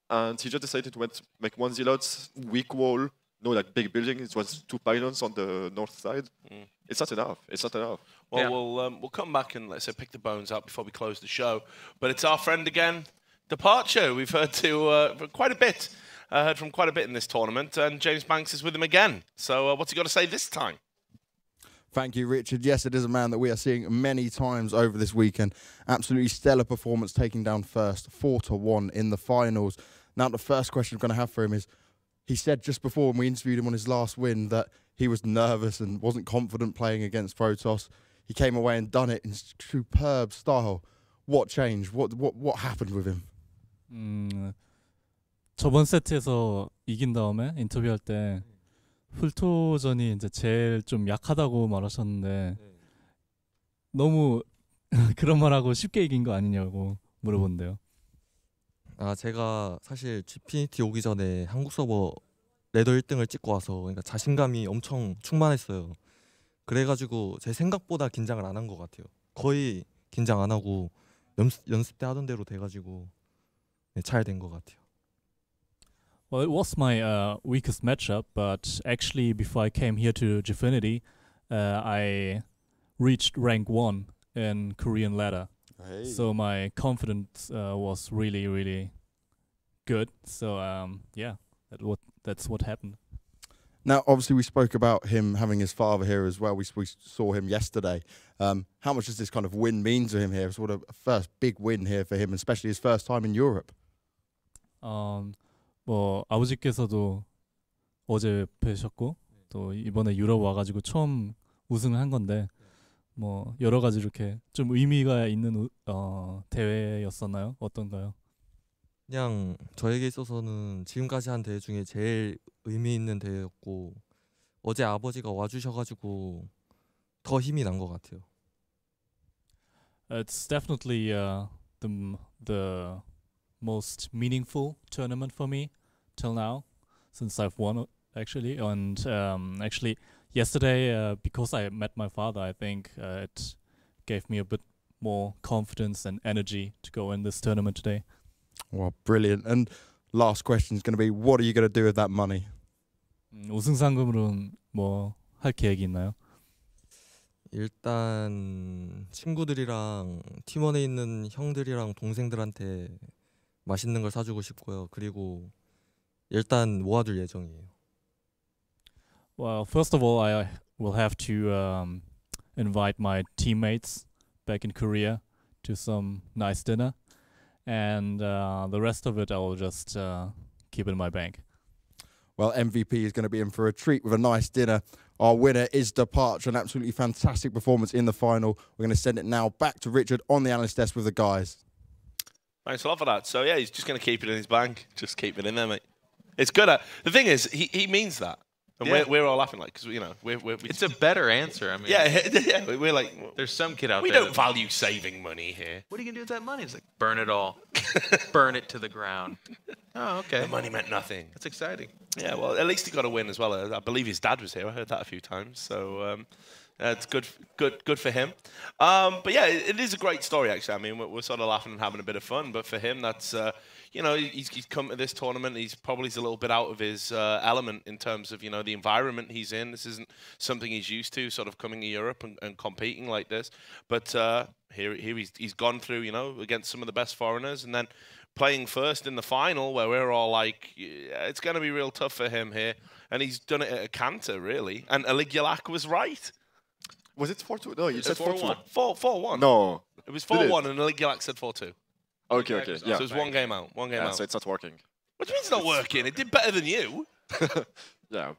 and he just decided to make 1 zealot, weak wall, no like big building. It was 2 pylons on the north side. It's not enough. It's not enough. Well, we'll come back and let's say pick the bones out before we close the show. But it's our friend again. Departure. We've heard quite a bit. Heard from quite a bit in this tournament, and James Banks is with him again. So what's he got to say this time? Thank you, Richard. Yes, it is a man that we are seeing many times over this weekend. Absolutely stellar performance, taking down first 4-1 in the finals. Now, the first question I'm going to have for him is, he said just before when we interviewed him on his last win that he was nervous and wasn't confident playing against Protoss. He came away and done it in superb style. What changed? What happened with him? 저번 세트에서 이긴 다음에 인터뷰할 때 풀토전이 이제 제일 좀 약하다고 말하셨는데 너무 그런 말하고 쉽게 이긴 거 아니냐고 물어본대요. 제가 사실 Gfinity 오기 전에 한국 서버 레더 1등을 찍고 와서 그러니까 자신감이 엄청 충만했어요. 그래가지고 제 생각보다 긴장을 안 한 것 같아요. 거의 긴장 안 하고 연습 때 하던 대로 돼가지고 잘 된 것 같아요. Well, it was my weakest matchup, but actually before I came here to Gfinity, I reached rank 1 in Korean ladder. Hey. So my confidence was really, really good. So yeah, that's what happened. Now, obviously, we spoke about him having his father here as well. We saw him yesterday. How much does this kind of win mean to him here? It's sort of a first big win here for him, especially his first time in Europe. 뭐 아버지께서도 어제 뵈셨고 또 이번에 유럽 와가지고 처음 우승을 한 건데 뭐 여러 가지 이렇게 좀 의미가 있는 대회였었나요? 어떤가요? 그냥 저에게 있어서는 지금까지 한 대회 중에 제일 의미 있는 대회였고 어제 아버지가 와주셔가지고 더 힘이 난 것 같아요. It's definitely the most meaningful tournament for me till now, since I've won actually. And actually yesterday, because I met my father, I think it gave me a bit more confidence and energy to go in this tournament today. Well, brilliant. And last question is going to be, what are you going to do with that money? 우승 상금으로는 뭐 할 계획이 있나요? 일단 친구들이랑 팀원에 있는 형들이랑 동생들한테 맛있는 걸 사주고 싶고요. 그리고 일단 모아둘 예정이에요. Well, first of all, I will have to invite my teammates back in Korea to some nice dinner, and the rest of it I will just keep in my bank. Well, MVP is going to be in for a treat with a nice dinner. Our winner is Departure, an absolutely fantastic performance in the final. We're going to send it now back to Richard on the analyst desk with the guys. Thanks a lot for that. So, yeah, he's just going to keep it in his bank. Just keep it in there, mate. It's good. The thing is, he means that. And we're all laughing like, because, you know, it's a better answer. I mean, yeah, we're like, there's some kid out there. We don't value saving money here. What are you going to do with that money? It's like, burn it all. Burn it to the ground. Oh, okay. The money meant nothing. That's exciting. Yeah, well, at least he got a win as well. I believe his dad was here. I heard that a few times. So it's good for him. But yeah, it is a great story, actually. I mean, we're sort of laughing and having a bit of fun. But for him, that's, you know, he's come to this tournament. He's probably a little bit out of his element in terms of, you know, the environment he's in. This isn't something he's used to, sort of coming to Europe and competing like this. But here he's gone through, you know, against some of the best foreigners, and then playing first in the final, where we're all like, yeah, it's going to be real tough for him here. And he's done it at a canter, really. And Aligulak was right. Was it 4-2? No, you said 4-1. 4-1. No. It was 4-1, and Aligulak said 4-2. Okay, yeah. So it was one game out. One game out. So it's not working. What do you mean it's not working? It did better than you. Yeah.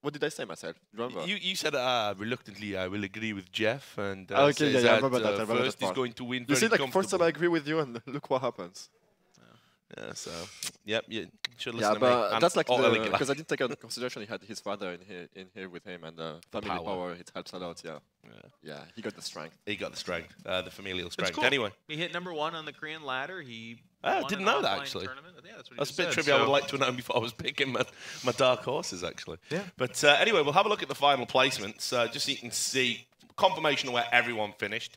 What did I say myself? Remember? You said, reluctantly, I will agree with Jeff. And okay, says I remember that. First he's going to win You see, very like, first time I agree with you, and look what happens. Yeah, so, yep, you should listen to but me. that's like because I didn't take into consideration he had his father in here with him, and family power, it helps a lot, yeah. He got the strength. He got the strength, the familial strength. Cool. Anyway. He hit #1 on the Korean ladder. He didn't know that, actually. Yeah, that's what that's a bit said, trivia I would like to have known before I was picking my dark horses, actually. Yeah. But anyway, we'll have a look at the final placements, just so you can see confirmation of where everyone finished.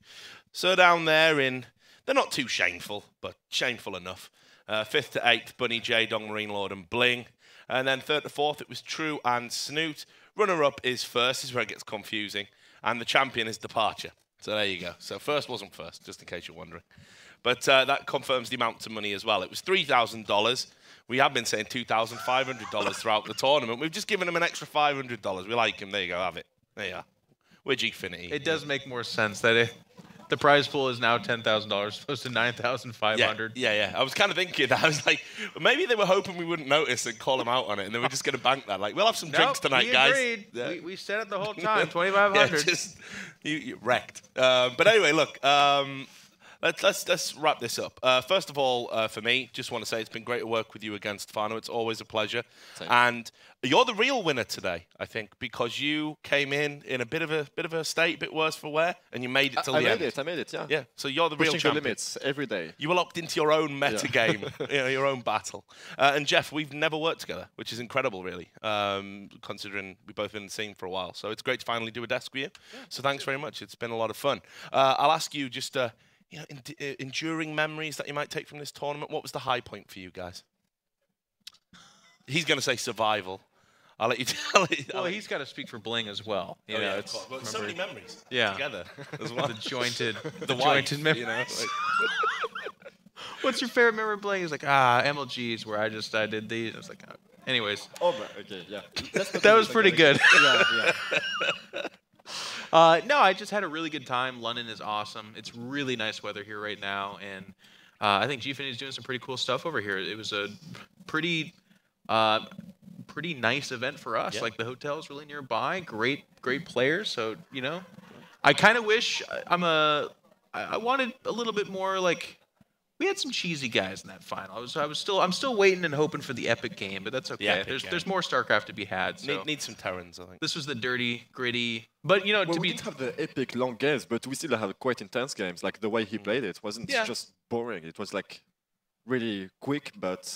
So down there they're not too shameful, but shameful enough. 5th to 8th, Bunny, J, Dong, Marine Lord, and Bling. And then 3rd to 4th, it was True and Snoot. Runner-up is First, is where it gets confusing. And the champion is Departure. So there you go. So First wasn't First, just in case you're wondering. But that confirms the amount of money as well. It was $3,000. We have been saying $2,500 throughout the tournament. We've just given him an extra $500. We like him. There you go. Have it. There you are. We're Gfinity. It does make more sense that the prize pool is now $10,000 opposed to $9,500. Yeah. I was kind of thinking that. I was like, maybe they were hoping we wouldn't notice and call him out on it, and they were just going to bank that. Like, we'll have some drinks tonight, guys. Agreed. Yeah. We said it the whole time. $2,500. You wrecked. But anyway, look. Let's wrap this up. First of all, for me, just want to say it's been great to work with you again, Stefano. It's always a pleasure. Same. And you're the real winner today, I think, because you came in a bit of a state, a bit worse for wear, and you made it till the end. I made it, yeah. Yeah, so you're the real Pushing champion. the limits every day. You were locked into your own meta game, your own battle. And Jeff, we've never worked together, which is incredible, really, considering we've both been in the scene for a while. So it's great to finally do a desk with you. Yeah. So thanks very much. It's been a lot of fun. I'll ask you just enduring memories that you might take from this tournament. What was the high point for you guys? He's going to say survival. I'll let you tell it. Well, he's got to speak for Bling as well. You know, it's so many memories together as well. the jointed wife, memories. You know, What's your favorite memory of Bling? He's like, MLGs where I did these. I was like, anyways. Okay, yeah. That was pretty good. Yeah. No, I just had a really good time. London is awesome. It's really nice weather here right now, and I think Gfinity is doing some pretty cool stuff over here. It was a pretty nice event for us. Yeah. Like the hotel is really nearby. Great players. So I kind of wish I wanted a little bit more like. We had some cheesy guys in that final. I'm still waiting and hoping for the epic game, but that's okay. There's more Starcraft to be had. So. Need some Terrans, I think. This was the dirty, gritty, but we didn't have the epic long games, but we still have quite intense games. Like the way he played it wasn't just boring. It was like really quick but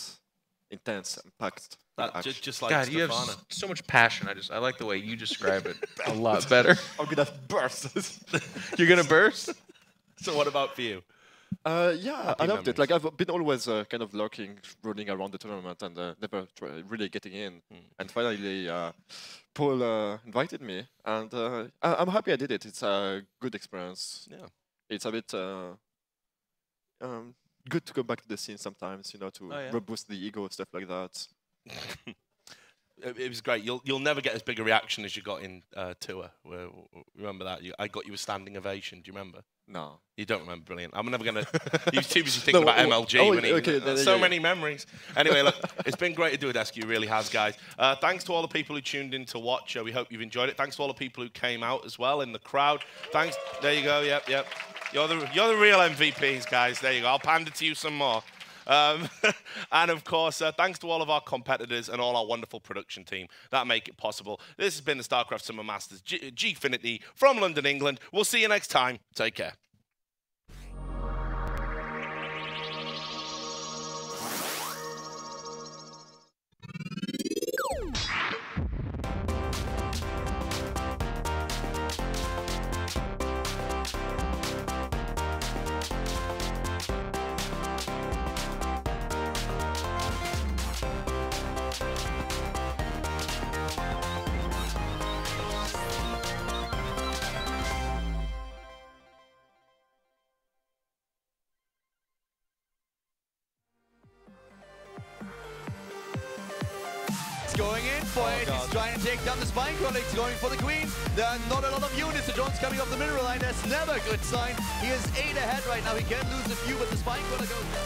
intense and packed. Just like God, Stefano. you have so much passion. I like the way you describe it a lot better. I'm gonna burst. You're gonna burst. So what about for you? Yeah, I loved it. Like I've been always kind of lurking, running around the tournament, and never really getting in. And finally, Paul invited me, and I'm happy I did it. It's a good experience. Yeah, it's a bit good to go back to the scene sometimes, to reboost the ego, stuff like that. It was great. You'll never get as big a reaction as you got in Tour. Remember that? I got you a standing ovation. Do you remember? No. You don't remember? Brilliant. I'm never going to... You're too busy thinking about MLG. Many memories. Anyway, look, it's been great to do a desk. It really has, guys. Thanks to all the people who tuned in to watch. We hope you've enjoyed it. Thanks to all the people who came out as well in the crowd. Thanks. There you go. Yep. You're the real MVPs, guys. There you go. I'll pander to you some more. And of course, thanks to all of our competitors and all our wonderful production team that make it possible. This has been the Starcraft Summer Masters Gfinity from London, England. We'll see you next time. Take care. for it. He's trying to take down the spine crawler. He's going for the queen. There are not a lot of units. The drone's coming off the mineral line. That's never a good sign. He is 8 ahead right now. He can lose a few, but the spine crawler goes down.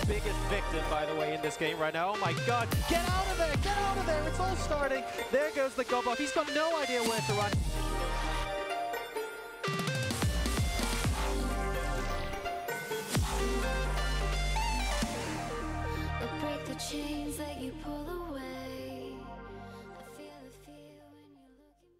Biggest victim, by the way, in this game right now. Oh my god, get out of there, get out of there, it's all starting. There goes the gob off, he's got no idea where to run. I break the chains that you pull away. I feel the fear when you look at me.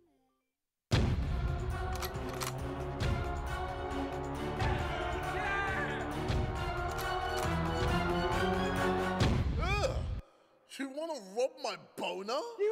You wanna rob my boner? You